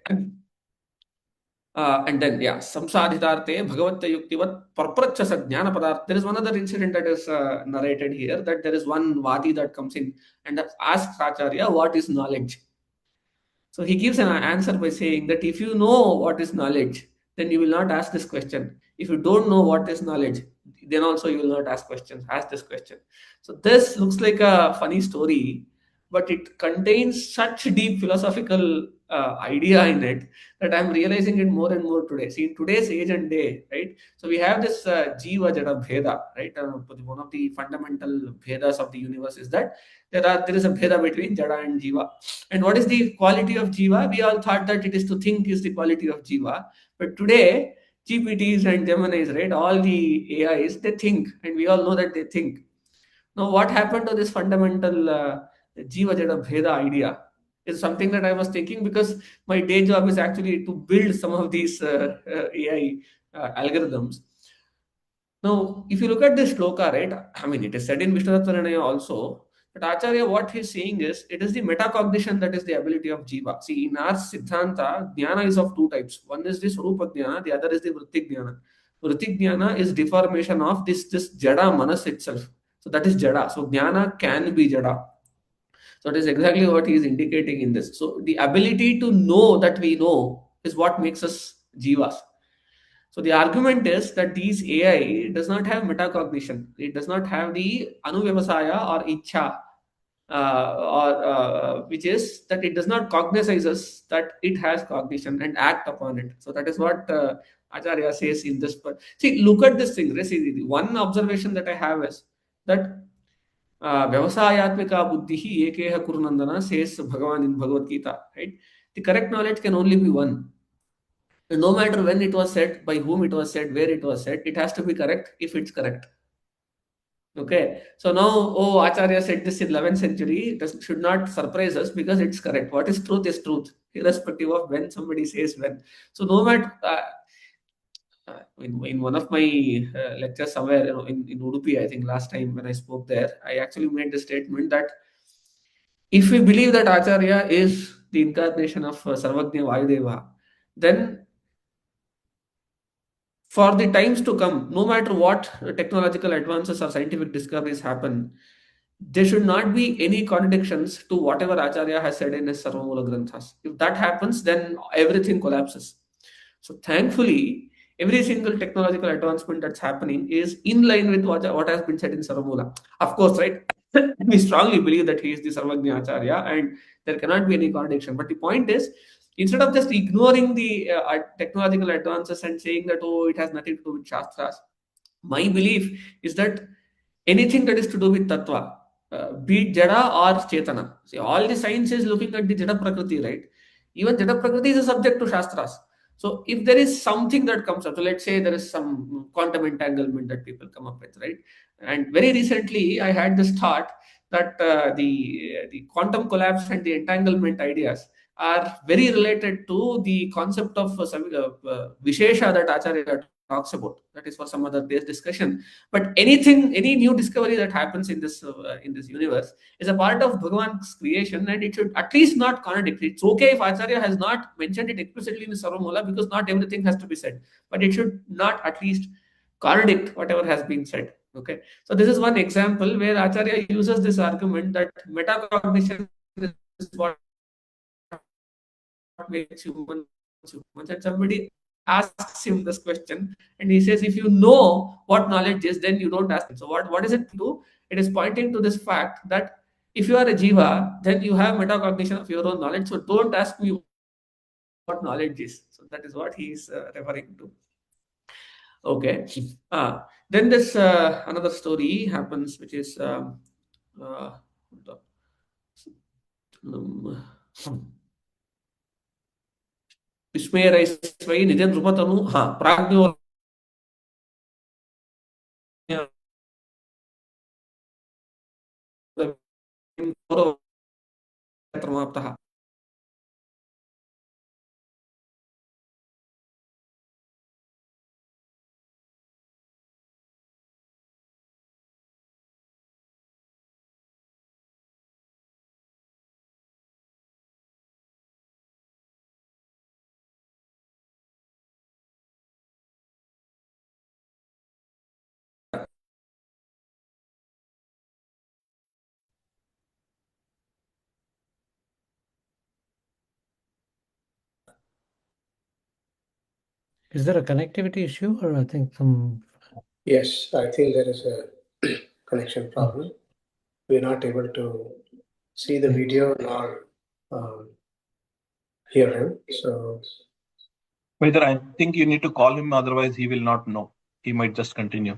And then, yeah, samsadhitarte bhagavatta yuktivat parprachasa jnana padartha. There is one other incident that is narrated here, that there is one Vadi that comes in and asks Acharya, what is knowledge? So he gives an answer by saying that if you know what is knowledge, then you will not ask this question. If you don't know what is knowledge, then also you will not ask this question. So this looks like a funny story, but it contains such deep philosophical idea in it that I'm realizing it more and more today. See, in today's age and day, right? So we have this Jiva Jada Bheda, right? One of the fundamental Bhedas of the universe is that there is a Bheda between Jada and Jiva. And what is the quality of Jiva? We all thought that it is to think is the quality of Jiva. But today, GPTs and Geminis, right? All the AIs, they think, and we all know that they think. Now, what happened to this fundamental Jiva Jada Bheda idea is something that I was thinking, because my day job is actually to build some of these AI algorithms. Now, if you look at this shloka, right? I mean, it is said in Vishnu Tattva also. But Acharya, what he's saying is, it is the metacognition that is the ability of Jiva. See, in our Siddhanta, Jnana is of two types. One is the Swarupa Jnana, the other is the Vritti Jnana. Vritti Jnana is deformation of this Jada Manas itself. So that is Jada. So Jnana can be Jada. So that is exactly what he is indicating in this. So the ability to know that we know is what makes us Jivas. So the argument is that these AI does not have metacognition. It does not have the anuvyavasaya or ichha, which is that it does not cognize us that it has cognition and act upon it. So that is what Acharya says in this. See, look at this thing. See, the one observation that I have is that Vyavasayatmika buddhihi ekeha kurunandana, says Bhagavan in Bhagavad Gita. Right? The correct knowledge can only be one. And no matter when it was said, by whom it was said, where it was said, it has to be correct if it's correct. Okay. So now, Acharya said this in 11th century. It should not surprise us because it's correct. What is truth, irrespective of when somebody says when. So no matter, in one of my lectures somewhere, in Udupi, I think last time when I spoke there, I actually made the statement that if we believe that Acharya is the incarnation of Sarvagnya Vayudeva, then for the times to come, no matter what technological advances or scientific discoveries happen, there should not be any contradictions to whatever Acharya has said in his Sarvamula Granthas. If that happens, then everything collapses. So thankfully, every single technological advancement that's happening is in line with what has been said in Sarvamula. Of course, right? We strongly believe that he is the Sarvagnya Acharya and there cannot be any contradiction. But the point is, instead of just ignoring the technological advances and saying that, oh, it has nothing to do with Shastras, my belief is that anything that is to do with Tattva, be it Jada or Chetana, see, all the science is looking at the Jada Prakriti, right? Even Jada Prakriti is a subject to Shastras. So if there is something that comes up, so let's say there is some quantum entanglement that people come up with, right? And very recently, I had this thought that the quantum collapse and the entanglement ideas are very related to the concept of Vishesha that Acharya talks about. That is for some other day's discussion. But any new discovery that happens in this universe is a part of Bhagavan's creation, and it should at least not contradict. It's okay if Acharya has not mentioned it explicitly in the Sarvamula, because not everything has to be said, but it should not at least contradict whatever has been said. Okay, so this is one example where Acharya uses this argument that metacognition is what makes humans humans, and somebody asks him this question, and he says, if you know what knowledge is, then you don't ask. So what is it to? It is pointing to this fact that if you are a jiva, then you have metacognition of your own knowledge. So don't ask me what knowledge is. So that is what he is referring to. Okay. Then this another story happens, which is विस्मयरैस्वै निजं नृपतनु प्राज्ञो समाप्तः. Is there a connectivity issue, or I think some? Yes, I think there is a connection problem. We're not able to see the video nor hear him. So, Whether I think you need to call him, otherwise he will not know. He might just continue.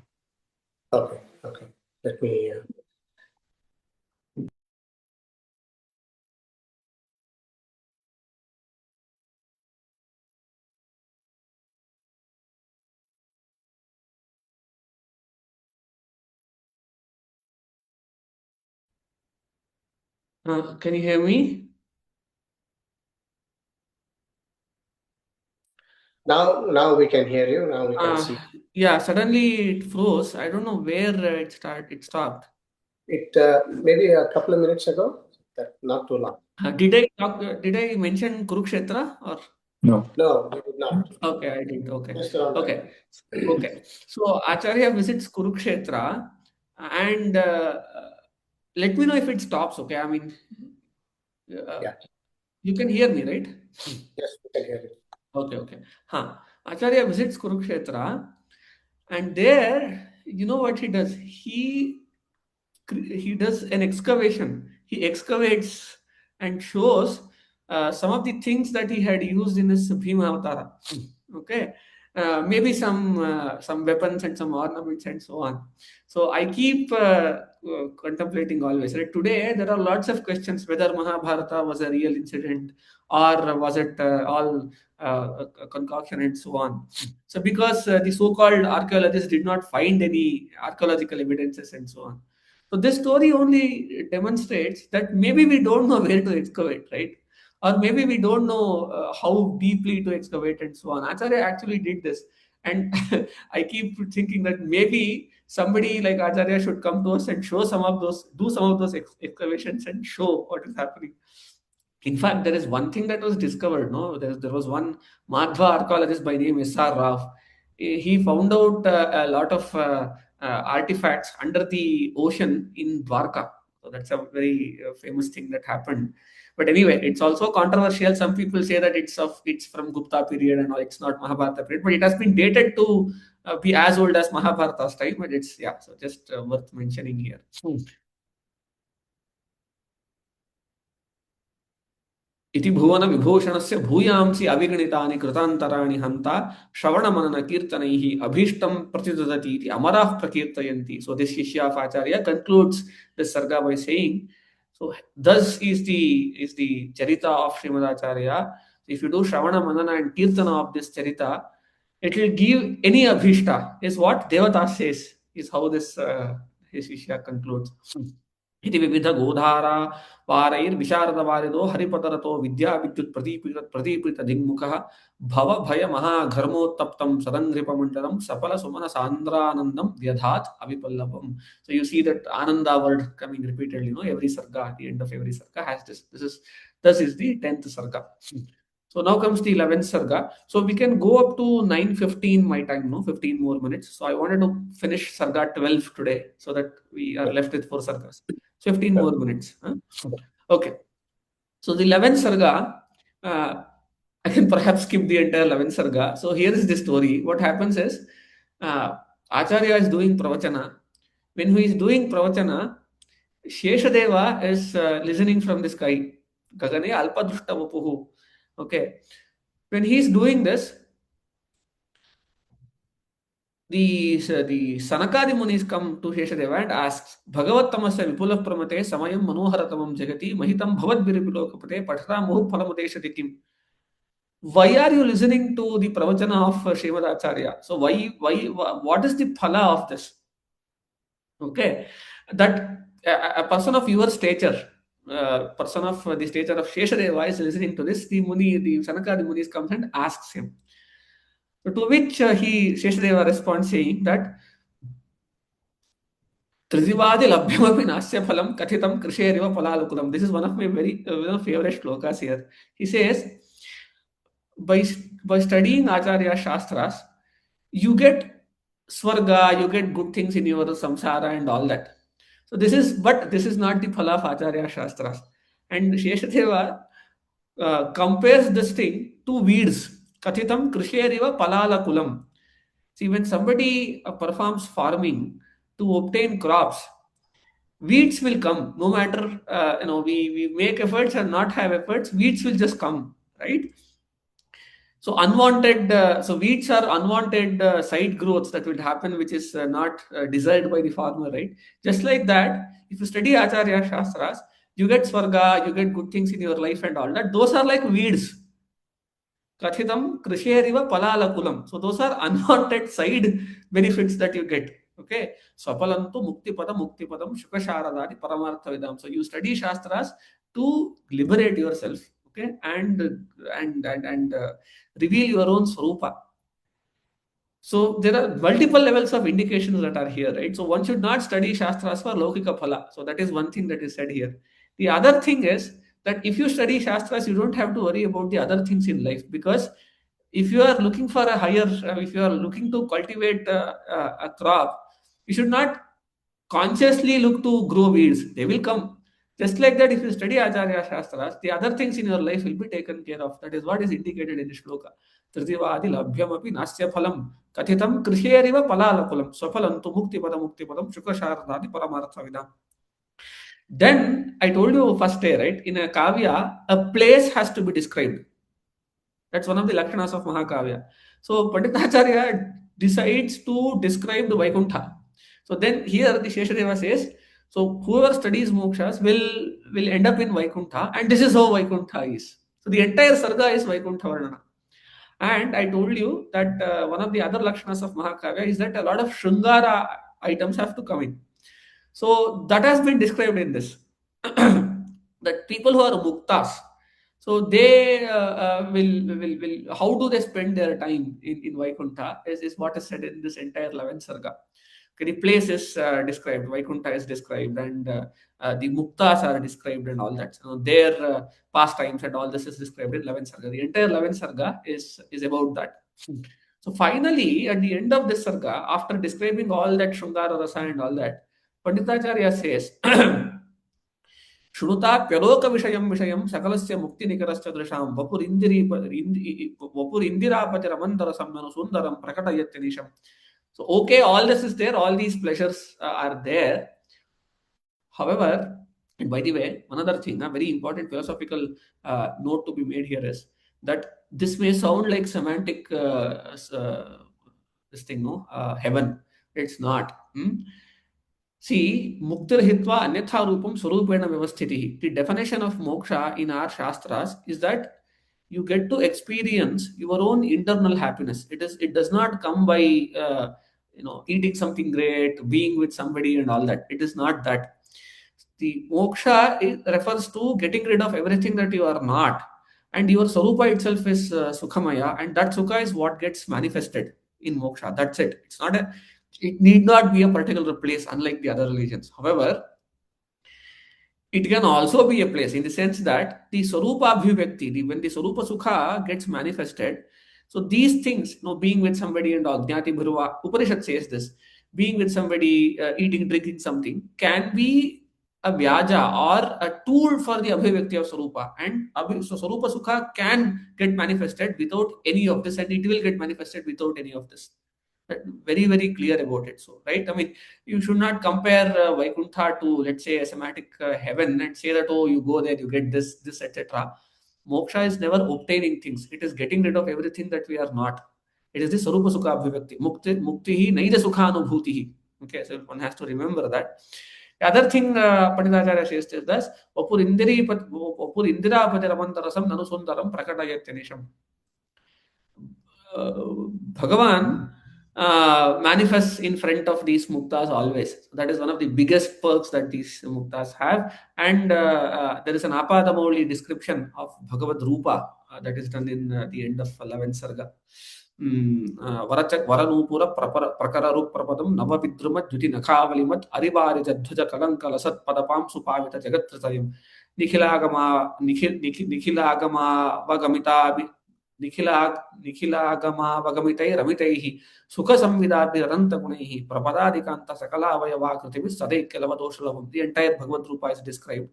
okay. Let me. Can you hear me? Now we can hear you. Now we can see. Yeah, suddenly it froze. I don't know where it stopped. It maybe a couple of minutes ago. Not too long. Did I mention Kurukshetra or? No. No, we did not. Okay, I did. Okay. Just around that. Okay. Okay. So Acharya visits Kurukshetra, and let me know if it stops. Okay. I mean, Yeah. you can hear me, right? Yes, we can hear you. Okay. Acharya visits Kurukshetra, and there, you know what he does? He does an excavation. He excavates and shows some of the things that he had used in his Bhima Avatara. Okay, maybe some weapons and some ornaments and so on. So I keep contemplating always. Right? Today there are lots of questions whether Mahabharata was a real incident or was it all a concoction and so on. So because the so-called archaeologists did not find any archaeological evidences and so on. So this story only demonstrates that maybe we don't know where to excavate, right? Or maybe we don't know how deeply to excavate and so on. Acharya actually did this. And I keep thinking that maybe somebody like Acharya should come to us and show some of those, do some of those excavations and show what is happening. In fact, there is one thing that was discovered. No, there was one Madhva archaeologist by name S.R. Rao. He found out a lot of artifacts under the ocean in Dwarka. So that's a very famous thing that happened. But anyway, it's also controversial. Some people say that it's from Gupta period and all. It's not Mahabharata period, but it has been dated to be as old as Mahabharata's time. But it's, yeah, so just worth mentioning here. इति भुवन विभूषणस्य भूयांसि अविगणितानि कृतान्तराणि हन्ता श्रवणमनन कीर्तनैः अभीष्टं प्रतिददति इति अमराः प्रकीर्तयन्ति. So this Shishya of Acharya concludes this sarga by saying, so thus is the charita of Shrimadaacharyara. If you do Shravana Manana and Kirtana of this charita, it will give any abhishta, is what Devata says, is how this his Shishya concludes. इति विविध गोधारा वारैर्विशारदवारिदो हरिपतरतो विद्या विद्युत् प्रतीपित दिग्मुखः भव भय महाघर्मोत्तप्तं सदङ्घ्रिपमण्डलं सफल सुमन सान्द्रानन्दं व्यधात् अविपल्लवम्. So you see that Ananda word coming repeatedly, every sarga, at the end of every sarga has this. This is the 10th sarga. So now comes the 11th sarga. So we can go up to 9:15 my time, 15 more minutes. So I wanted to finish sarga 12 today so that we are left with 4 sargas. 15 more minutes. Okay. So the 11th sarga, I can perhaps skip the entire 11th sarga. So here is the story. What happens is, Acharya is doing pravachana. When he is doing pravachana, Sheshadeva is listening from the sky. Gagane alpadrushta vapuhu. Okay. When he is doing this, the Sanakadi Munis come to Sheshadeva and asks, Bhagavattamasya Vipula Pramate Samayam Manoharatamam Jagati Mahitam Bhavat Biripilokapate Patara Muhu Palamuteshadikim. Why are you listening to the pravachana of Shrimadaacharyara? So what is the phala of this? Okay, that a person of your stature, person of the stature of Sheshadeva is listening to this. The Sanakadi Munis comes and asks him. So to which Sheshadeva responds saying that Trizivadi labhyamapi nasya phalam kathitam krisheriva palalukulam. This is one of my very favorite shlokas here. He says, by studying Acharya Shastras, you get swarga, you get good things in your samsara and all that. So this is not the phala of Acharya Shastras. And Sheshadeva compares this thing to weeds. Kathitam krisheriva palalakulam. See, when somebody performs farming to obtain crops, weeds will come. No matter, we make efforts and not have efforts, weeds will just come, right? So weeds are unwanted side growths that will happen, which is not desired by the farmer, right? Just like that, if you study Acharya Shastras, you get swarga, you get good things in your life and all that. Those are like weeds. Kathitam krisheriva palalakulam. So those are unwanted side benefits that you get. Okay. Swapalantu muktipadam shukasharadadi paramarthavidam. So you study Shastras to liberate yourself. Okay, and reveal your own swarupa. So there are multiple levels of indications that are here, right? So one should not study Shastras for Laukika Phala. So that is one thing that is said here. The other thing is that if you study Shastras, you don't have to worry about the other things in life, because if you are looking for a higher, if you are looking to cultivate a crop, you should not consciously look to grow weeds. They will come. Just like that, if you study Acharya Shastras, the other things in your life will be taken care of. That is what is indicated in the shloka. Tritivadi labhyamapi nasya phalam kathitam krisheriva palalakulam swaphalantu muktipadam shukasharadadi paramarthavidam. Then I told you first day, right? In a kavya, a place has to be described. That's one of the lakshanas of Mahakavya. So Panditacharya decides to describe the Vaikuntha. So then here the Sheshadeva says, so whoever studies mokshas will end up in Vaikuntha, and this is how Vaikuntha is. So the entire sarga is Vaikuntha Varnana. And I told you that one of the other lakshanas of Mahakavya is that a lot of Shringara items have to come in. So that has been described in this. That people who are muktas, So they will how do they spend their time in Vaikuntha is what is said in this entire 11th Sarga. Okay, the place is described, Vaikuntha is described, and the Muktas are described and all that. So their pastimes and all this is described in 11th Sarga. The entire 11th Sarga is about that. So finally, at the end of this Sarga, after describing all that Shungara Rasa and all that, Panditacharya says, Shruta Vishayam Vishayam Sakalasya Mukti Nikarascha Drasham Vapur Indirapati Ramantara Sammanu Sundaram Prakatayatyanisham. So, okay, all this is there, all these pleasures are there. However, and by the way, another thing, a very important philosophical note to be made here is that this may sound like semantic this thing, no, heaven. It's not. See, Muktir Hitva Anyatha Rupam Surupena Vyavasthitihi. The definition of moksha in our Shastras is that you get to experience your own internal happiness. It does not come by eating something great, being with somebody and all that. It is not that. The moksha refers to getting rid of everything that you are not, and your sarupa itself is sukhamaya, and that sukha is what gets manifested in moksha. That's it. It need not be a particular place, unlike the other religions. However, it can also be a place in the sense that the Sarupa Abhivakti, when the Sarupa Sukha gets manifested, so these things, being with somebody and all, Jnati Bhruva, Upanishad says this, being with somebody, eating, drinking something, can be a Vyaja or a tool for the Abhivakti of Sarupa. And so Sarupa Sukha can get manifested without any of this, and it will get manifested without any of this. Very, very clear about it. So, right? I mean, you should not compare Vaikuntha to, let's say, a somatic heaven and say that, oh, you go there, you get this, etc. Moksha is never obtaining things. It is getting rid of everything that we are not. It is the Sarupa Sukha Abhivakti. Muktihi naida Sukha Anubhutihi. Okay, so one has to remember that. The other thing Panditacharya says is this, Vapur Indirapati Ramantarasam Nanusundaram Prakatayatyanisham. Bhagavan manifests in front of these muktas always. That is one of the biggest perks that these muktas have. And there is an Apadamauli description of Bhagavad Rupa that is done in the end of 11th Sarga. Varanupura Prakararup Prapadam Navavidrumat Juti Nakavalimat Arivari Jadhuja Kalankalasat Padapam Supavita Jagatrasayam Nikhilagama Vagamita Nikhilagama Vagamitai Ramitai Sukha Samvidabhi Ranta Gunai Prapadadikanta Sakalavayavakriti Sadekalavatoshalam. The entire Bhagavad Rupa is described.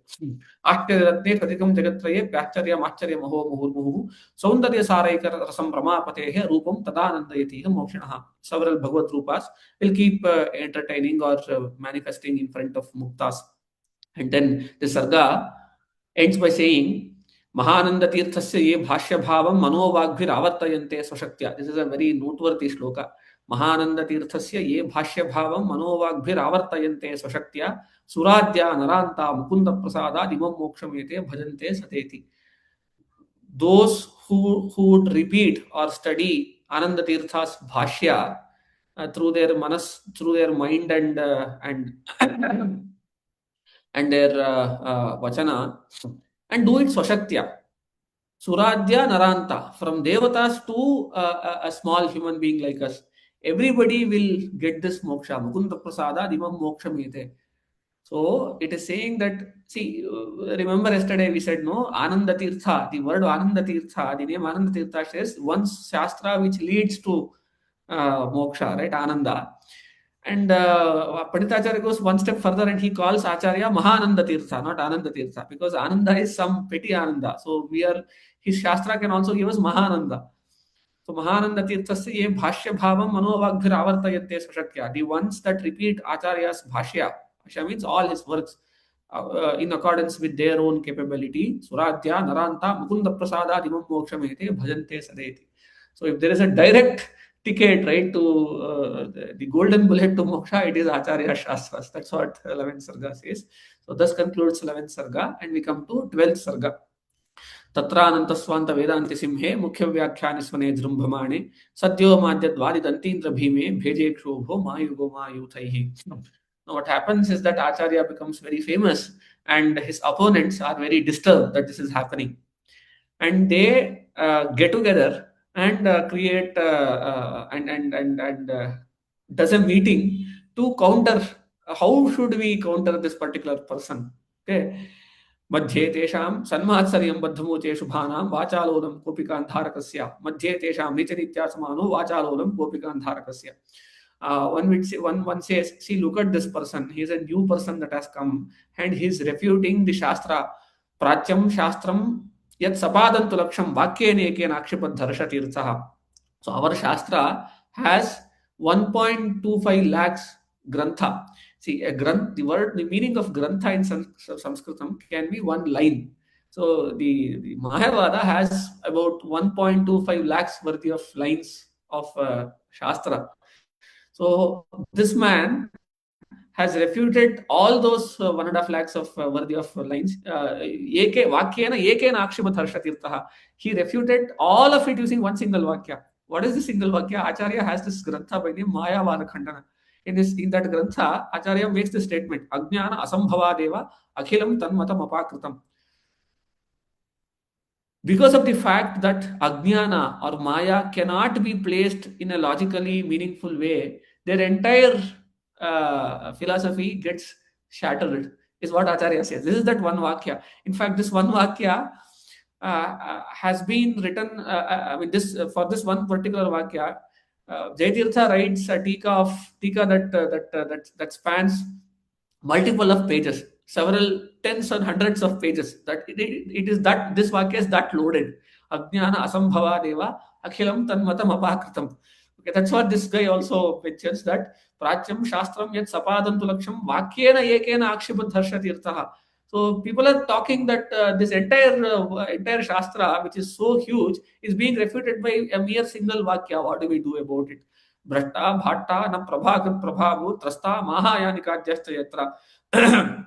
Ashtaratne Pratikam Jagatraye Pacharya Macharya Maho Muhurmuhu Saundarya Saraikar Rasam Brahmapatehe Rupam Tadanandayati Mokshanaha. Several Bhagavad Rupas will keep entertaining or manifesting in front of Muktas. And then the Sarga ends by saying, Mahananda Tirthasya ye bhashya bhavam manovagvir avartayante swashaktya. This is a very noteworthy shloka. Mahananda Tirthasya ye bhashya bhavam manovagvir avartayante swashaktya suradya naranta mukunda prasada dimam mokshamete bhajante sateti. Those who would repeat or study Ananda Tirtha's bhashya through their manas, through their mind and their vachana, and do it swashaktya. Suradya Naranta, from Devatas to a small human being like us. Everybody will get this moksha. Mukunda prasada dimam mokshamete. So it is saying that, see, remember yesterday we said, no, Ananda Tirtha, the word Ananda Tirtha, the name Ananda Tirtha says one shastra which leads to moksha, right? Ananda. And Panditacharya goes one step further and he calls Acharya Mahananda Tirtha, not Ananda Tirtha, because Ananda is some petty Ananda. So his Shastra can also give us Mahananda. So Mahananda Tirthasya ye bhashya bhavam manovagvir avartayante swashakya. The ones that repeat Acharya's bhashya, bhashya means all his works, in accordance with their own capability, Suradya Naranta Mukunda Prasada Dimam Mokshamete Bhajante Sadeti. So if there is a direct ticket, right, to the golden bullet to moksha, it is Acharya Shastras. That's what 11th Sarga says. So thus concludes 11th Sarga, and we come to 12th Sarga. Tatranantaswanta Vedanti Simhe Mukhya Vyakhyani Jrumbhamane Sadyo Madhyadvadi Dantindra Bhime Bheje Kshobho Mayugo Mayuthaihi. Now what happens is that Acharya becomes very famous and his opponents are very disturbed that this is happening. and they get together and create and does a meeting to counter how should we counter this particular person. Okay. मध्ये तेषां सन्मात्सर्यं बद्धमूचे शुभानां वाचालोलं कोपिकान्धारकस्य मध्ये तेषां नीचनित्यासमानो वाचालोलं कोपिकान्धारकस्य. One says, see, look at this person. He is a new person that has come, and he is refuting the Shastra. Pratyam Shastram yat sapadantu laksham vakyene ekena akshipad tirthaha. So our Shastra has 1.25 lakhs grantha. See, the meaning of grantha in Sanskritam can be one line. So the Mayavada has about 1.25 lakhs worth of lines of Shastra. So this man has refuted all those 1.5 lakhs of worthy of lines. He refuted all of it using one single vakya. What is the single vakya? Acharya has this grantha by name Mayavada Khandana. In that grantha, Acharya makes the statement: Ajnana asambhava deva akhilam tanmatam apakritam. Because of the fact that Ajnana or Maya cannot be placed in a logically meaningful way, their entire philosophy gets shattered, is what Acharya says. This is that one vakya. In fact, this one vakya has been written, for this one particular vakya, Jaitirtha writes a tika that spans multiple of pages, several tens and hundreds of pages. That it is that this vakya is that loaded. Ajnana asambhava deva akhilam tanmatam apakritam. Okay, that's what this guy also mentions, that pratyam shastram yat sapadantu laksham vakyena ekena akshipad tirthaha. So people are talking that this entire Shastra, which is so huge, is being refuted by a mere single vakya. What do we do about it? Brashta, bhatta, na prabhakat prabhavu, trasta, mahayanika yatra.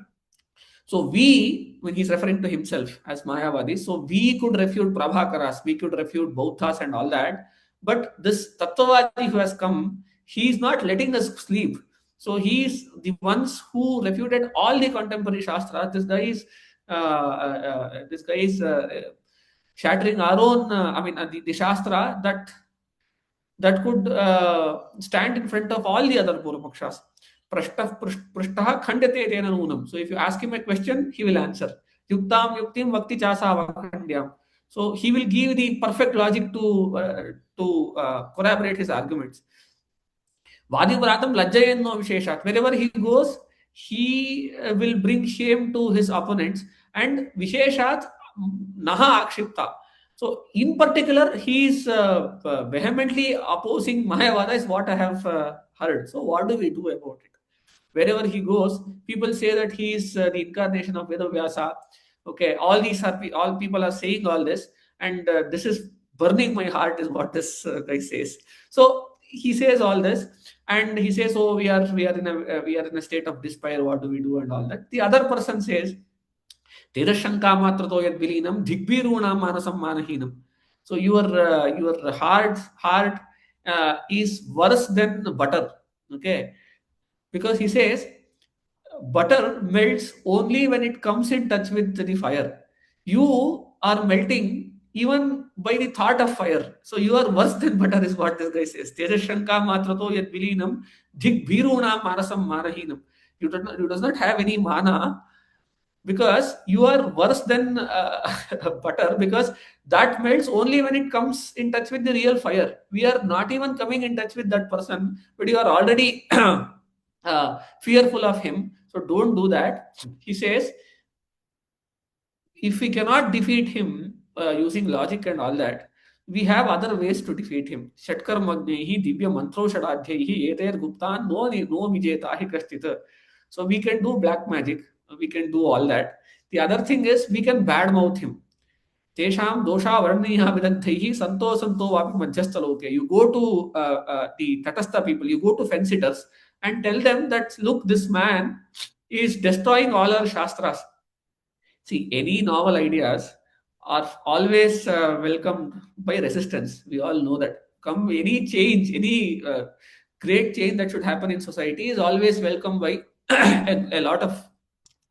So when he's referring to himself as Mayavadi, so we could refute Prabhakaras, we could refute Bauddhas and all that. But this Tattvavadi who has come, he is not letting us sleep. So he is the ones who refuted all the contemporary Shastras. This guy is shattering our own, the Shastra that could stand in front of all the other Purvapakshas. Prashtah khandate tena nunam. So if you ask him a question, he will answer. Yuktam yuktim vakti chasa vakhandyam. So he will give the perfect logic to corroborate his arguments. Vadivratam lajjayenno visheshat. Wherever he goes, he will bring shame to his opponents, and visheshat naha akshipta. So in particular, he is vehemently opposing Mayavada, is what I have heard. So what do we do about it? Wherever he goes, people say that he is the incarnation of Vedavyasa. Okay, all people are saying all this, and this is burning my heart, is what this guy says. So he says all this, and he says, "Oh, we are in a state of despair. What do we do?" and all that. The other person says, "Terashanka matrato yad vilinam dhigbirunam manasam manahinam." So your heart is worse than butter. Okay, because he says butter melts only when it comes in touch with the fire. You are melting even by the thought of fire. So you are worse than butter, is what this guy says. Tejashanka matrato yad vilinam dhigbirunam manasam manahinam. You does not have any mana, because you are worse than butter, because that melts only when it comes in touch with the real fire. We are not even coming in touch with that person, but you are already fearful of him. So don't do that. He says, if we cannot defeat him using logic and all that, we have other ways to defeat him. Shatkar Magnehi Divya Mantro Shadadhyehi Eter Guptan no Vijetahi Kashtita. So we can do black magic, we can do all that. The other thing is, we can badmouth him. Tesham dosha varniya vidadhaihi santo vapi madhyastaloke. You go to the Tatastha people, you go to fence sitters and tell them that, look, this man is destroying all our Shastras. See, any novel ideas are always welcomed by resistance. We all know that. Any change, any great change that should happen in society is always welcomed by a lot of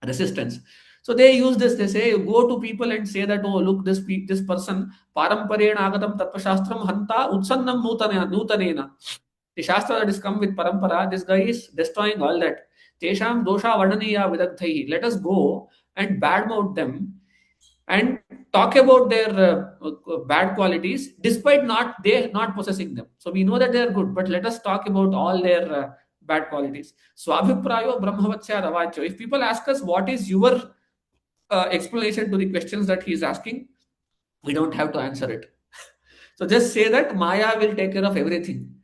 resistance. So they use this. They say, go to people and say that, oh, look, this person, paramparena agatam tattvashastram hanta utsannam nutanena. The shastra that is come with parampara, this guy is destroying all that. Tesham dosha vardaniya vidagdhaihi. Let us go and badmouth them and talk about their bad qualities, despite they not possessing them. So we know that they are good, but let us talk about all their bad qualities. Swabhiprayo brahmavatsya ravachyo. If people ask us what is your explanation to the questions that he is asking, we don't have to answer it. So just say that Maya will take care of everything.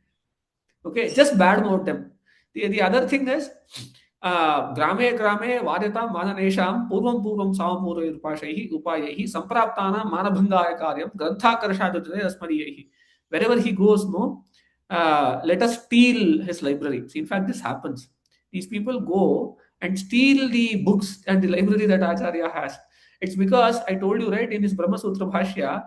Okay, just badmouth them. The other thing is, ग्रामे ग्रामे वार्यतां माननेषां पूर्वं पूर्वं सामपूर्वैरुपाशैः उपायैः सम्प्राप्तानां मानभङ्गाय कार्यं ग्रन्थाकर्षादुजने अस्मदीयैः. Wherever he goes, let us steal his library. See, in fact, this happens. These people go and steal the books and the library that Acharya has. It's because I told you, right, in his Brahma Sutra Bhashya,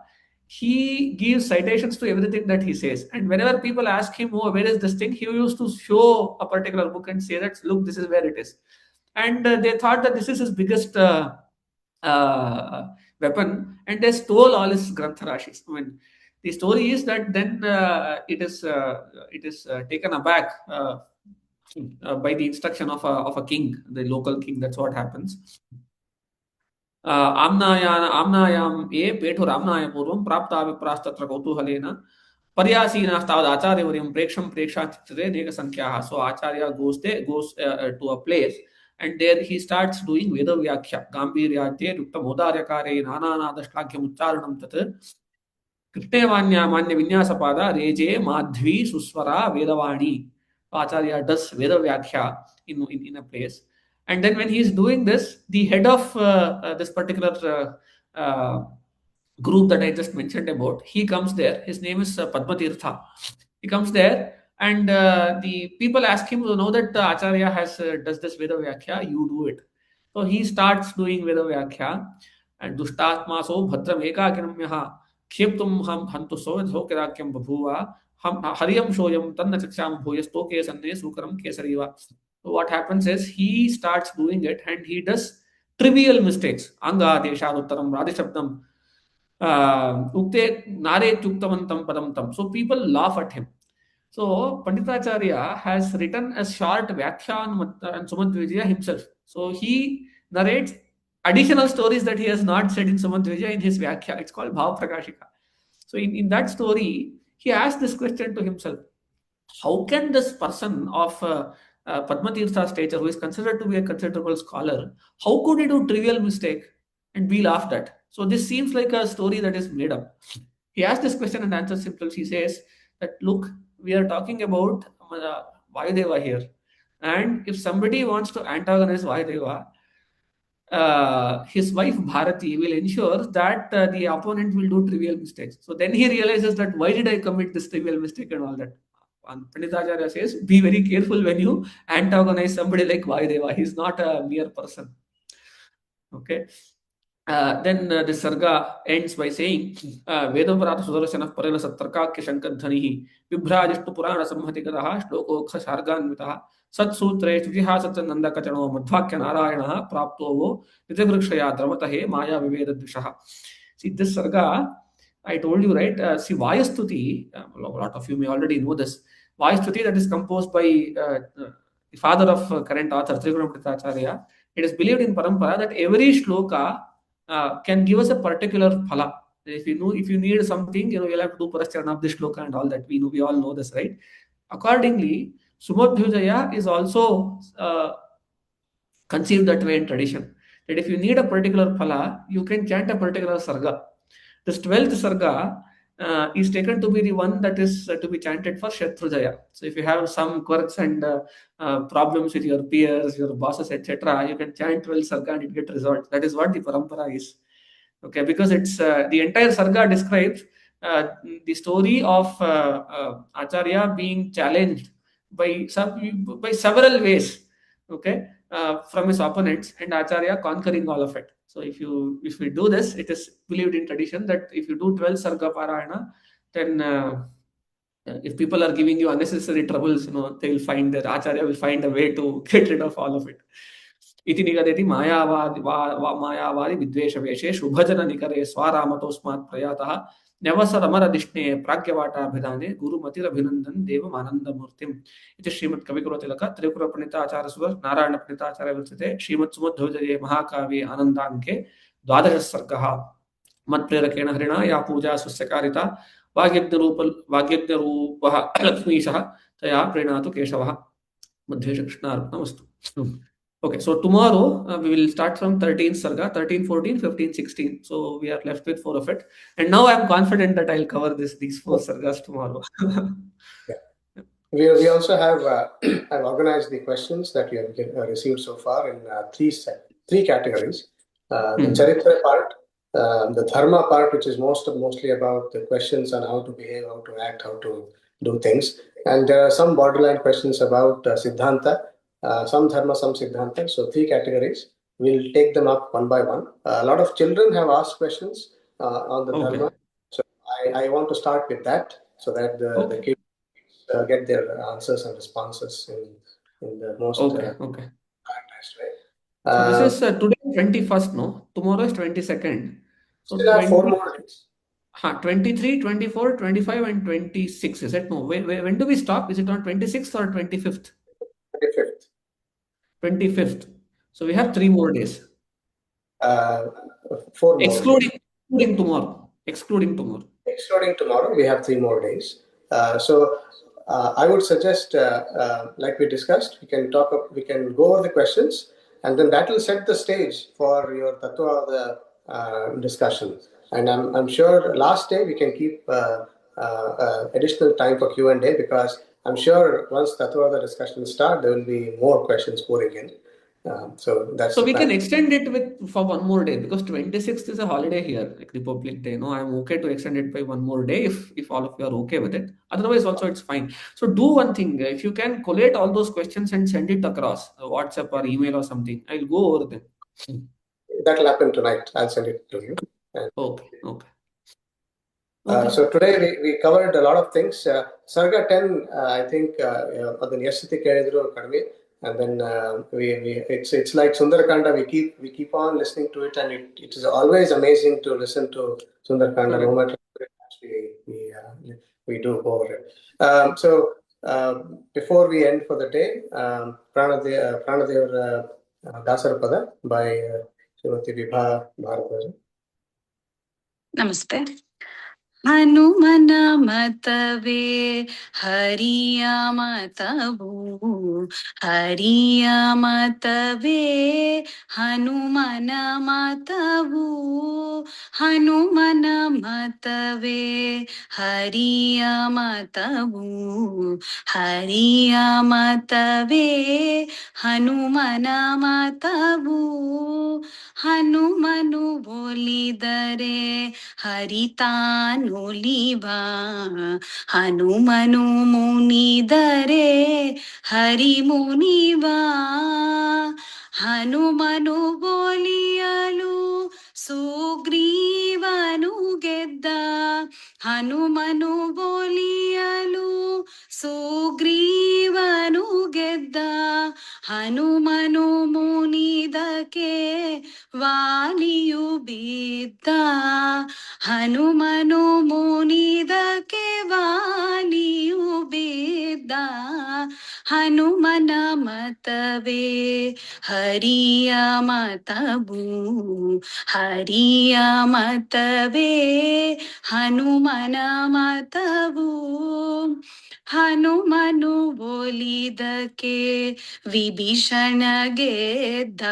he gives citations to everything that he says. And whenever people ask him, oh, where is this thing? He used to show a particular book and say that, look, this is where it is. And they thought that this is his biggest weapon, and they stole all his Grantharashis. I mean, the story is that then it is taken aback by the instruction of a king, the local king. That's what happens. आम्नायाम ये पेठुराम्नाय पूर्वं प्राप्ता विप्रास्तत्र कौतूहलेन पर्यासीनास्तावद् आचार्यवर्यं प्रेक्षं प्रेक्षाचित्रे नेक संख्याः. So Acharya goes to a place, and there he starts doing Veda Vyakhya. Gambhiryadye Yuktamodaryakare Nananadashtakyam Ucharanam Tat Krishne Manya Vinyasapada Reje Madhvi Suswara Vedavani. Acharya does Veda Vyakhya in a place. And then when he is doing this, the head of this particular group that I just mentioned about, he comes there. His name is Padmatirtha. He comes there, and the people ask him, to know that Acharya does this Veda Vyakhya, you do it. So he starts doing Veda Vyakhya, and Dushtatmaso Bhadram Ekakinamyaha Khyeptum Hantu Sokirakyam Babhuva Hariyam Shoyam Tanna Chaksham Bhuyastoke Sanne Sukaram Kesariva. So what happens is he starts doing it, and he does trivial mistakes. Anga Deshaduttaram Radishabdam Ukte Nare Chuktamantam Padamtam. So people laugh at him. So Panditacharya has written a short Vyakhya and Sumadhva Vijaya himself. So he narrates additional stories that he has not said in Sumadhva Vijaya in his Vyakhya. It's called Bhav Prakashika. So in that story, he asked this question to himself: how can this person of Padmatirtha stature, who is considered to be a considerable scholar, how could he do trivial mistake and be laughed at? So this seems like a story that is made up. He asked this question and answers simple. He says that, look, we are talking about Vayudeva here, and if somebody wants to antagonize Vayudeva, his wife Bharati will ensure that the opponent will do trivial mistakes. So then he realizes that, why did I commit this trivial mistake and all that? And Panditacharya says, be very careful when you antagonize somebody like Vayudeva. He's not a mere person. Okay. Then the sarga ends by saying, Vedaparata Sudarshana Parana Sattarkakya Shankadhanihi Vibhrajishtu Purana Samhatikadaha Shlokokha Sarganvitaha Sat Sutre Shujiha Satsananda Kachano Madhvakya Narayana Praptovo Vijavrikshaya Dramatahe Maya Viveda Dvishaha. See, this sarga, I told you, right? See, Vayastuti, a lot of you may already know this. Vayastuti, that is composed by the father of current author, Trigunamritacharya. It is believed in Parampara that every shloka can give us a particular phala. If you need something, you'll have to do Parascharana of this shloka and all that. We all know this, right? Accordingly, Sumadhva Vijaya is also conceived that way in tradition. That if you need a particular phala, you can chant a particular sarga. This 12th sarga is taken to be the one that is to be chanted for Shatrujaya. So if you have some quirks and problems with your peers, your bosses, etc., you can chant 12 sarga and it gets resolved. That is what the parampara is. Okay, because it's the entire sarga describes the story of Acharya being challenged by several ways. Okay, from his opponents, and Acharya conquering all of it. So if we do this, it is believed in tradition that if you do 12 sarga parayana, then if people are giving you unnecessary troubles, they will find that Acharya will find a way to get rid of all of it. इति निगदति मायावादि विद्वेषवेषे शुभजननिकरे स्वारामतोऽस्मात् प्रयातः न्यवसरमरधिष्णे प्राज्ञवाटाभिधाने गुरुमतिरभिनन्दन् देवमानन्दमूर्तिम् इति श्रीमत्कविकुलतिलक त्रिपुरप्रणीताचार्यसुर नारायणप्रणीताचार्य विरचिते श्रीमत्सुमध्व विजये महाकाव्ये आनन्दाङ्के 12 सर्गः मत्प्रेरकेण हरिणा या पूजा सुस्यकारिता वाग्यज्ञरूपः लक्ष्मीशः तया प्रीणातु केशवः मध्ये कृष्णार्पणमस्तु. Okay, so tomorrow we will start from 13th sarga, 13, 14, 15, 16. So we are left with 4 of it. And now I am confident that I'll cover these 4 sargas tomorrow. Yeah. We also have, I've organized the questions that we have received so far in three categories. The charitre part, the dharma part, which is mostly about the questions on how to behave, how to act, how to do things. And there are some borderline questions about siddhanta, some dharma, some siddhanta. So 3 categories. We'll take them up one by one. A lot of children have asked questions on the dharma. So I want to start with that so that the kids get their answers and responses in the most organized way. So this is today 21st, no? Tomorrow is 22nd. So still have 4 more days. 23, 24, 25 and 26, is it? No, when do we stop? Is it on 26th or 25th? 25th. 25th. So we have 3 more days. 4 more. Excluding tomorrow. Excluding tomorrow, we have 3 more days. So I would suggest, like we discussed, we can go over the questions, and then that will set the stage for your Tattvavada discussion. And I'm sure last day we can keep additional time for Q&A, because I'm sure once Tattvavada discussion starts, there will be more questions pouring in. So we can extend it for 1 more day, because 26th is a holiday here, like Republic Day. No, I'm okay to extend it by 1 more day if all of you are okay with it. Otherwise, also it's fine. So do one thing: if you can collate all those questions and send it across WhatsApp or email or something, I'll go over them. That'll happen tonight. I'll send it to you. Okay. So today we covered a lot of things. Sarga 10, I think, adhan yasati kelidru kadame. And then it's like Sundarakanda. We keep on listening to it, and it is always amazing to listen to Sundarakanda, no matter how much we do over it. So before we end for the day, Pranadev Dasarapada by Srimati Vibha Bharadwaja. Namaste. ಹನುಮನ ಮತವೇ ಹರಿಯ ಮತವು, ಹರಿಯ ಮತವೇ ಹನುಮನ ಮತವು, ಹನುಮನ ಮತವೇ ಹರಿಯ ಮತವು, ಹರಿಯ ಮತವೇ ಹನುಮನ ಮತವು, ಹನುಮನು ಒಲಿದರೆ ಹರಿತಾನುಲಿವಾ, ಹನುಮನು ಮುನಿದರೆ ಹರಿಮುನಿವಾ, ಹನುಮನು ಒಲಿಯಲು ಸುಗ್ರೀವನು ಗೆದ್ದ, ಹನುಮನು ಒಲಿಯಲು ಸುಗ್ರೀವನು ಗೆದ್ದ, ಹನುಮನು ಮುನಿದಕ್ಕೆ ವಾಲಿಯು ಬಿದ್ದ, ಹನುಮನು ಮುನಿದಕ್ಕೆ ವಾಲಿಯು ಬಿದ್ದ, ಹನುಮನ ಮತವೇ ಹರಿಯ ಮತವು, ಹರಿಯ ಮತವೇ ಹನುಮನ ಮತವು, ಹನುಮನು ಒಲಿದಕ್ಕೆ ವಿಭೀಷಣ ಗೆದ್ದ,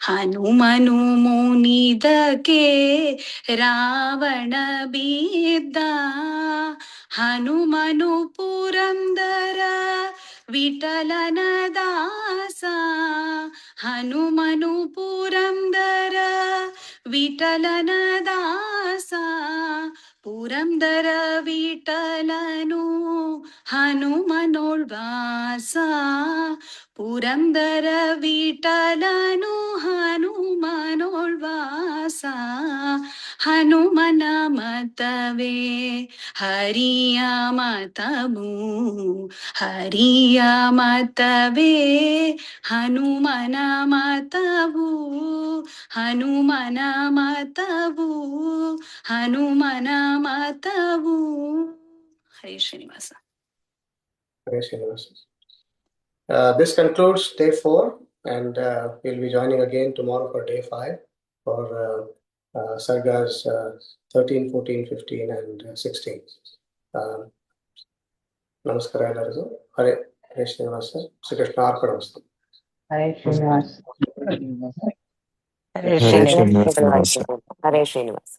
ಹನುಮನು ಮುನಿದಕ್ಕೆ ರಾವಣ ಬಿದ್ದ, ಹನುಮನು ಪುರಂದರ ವಿಠಲನ ದಾಸ, ಹನುಮನು ಪುರಂದರ ವಿಠಲನ ದಾಸ, ಪುರಂದರ ವಿಠಲನು ಹನುಮನೋಳ್ ವಾಸ, ಪುರಂದರ ವಿಠಲನು ಹನುಮನೋಳ್ ವಾಸ, ಹನುಮನ ಮತವೇ ಹರಿಯ ಮತವು ಹರಿಯ ಮತವೇ ಹನುಮನ ಮತವು ಹನುಮನ ಮತವು ಹನುಮನ ಮತವು. ಹರೇ Srinivasa. Hare Srinivasa. This concludes day 4, and we'll be joining again tomorrow for day 5 for Sargas 13, 14, 15 and 16. Namaskara ಎಲ್ಲರಿಗೂ. ಹರೇ Srinivasa. Shri Krishna ಅರ್ಪಣಮಸ್ತು. Hare Srinivas. Hare Srinivas. Hare Srinivas.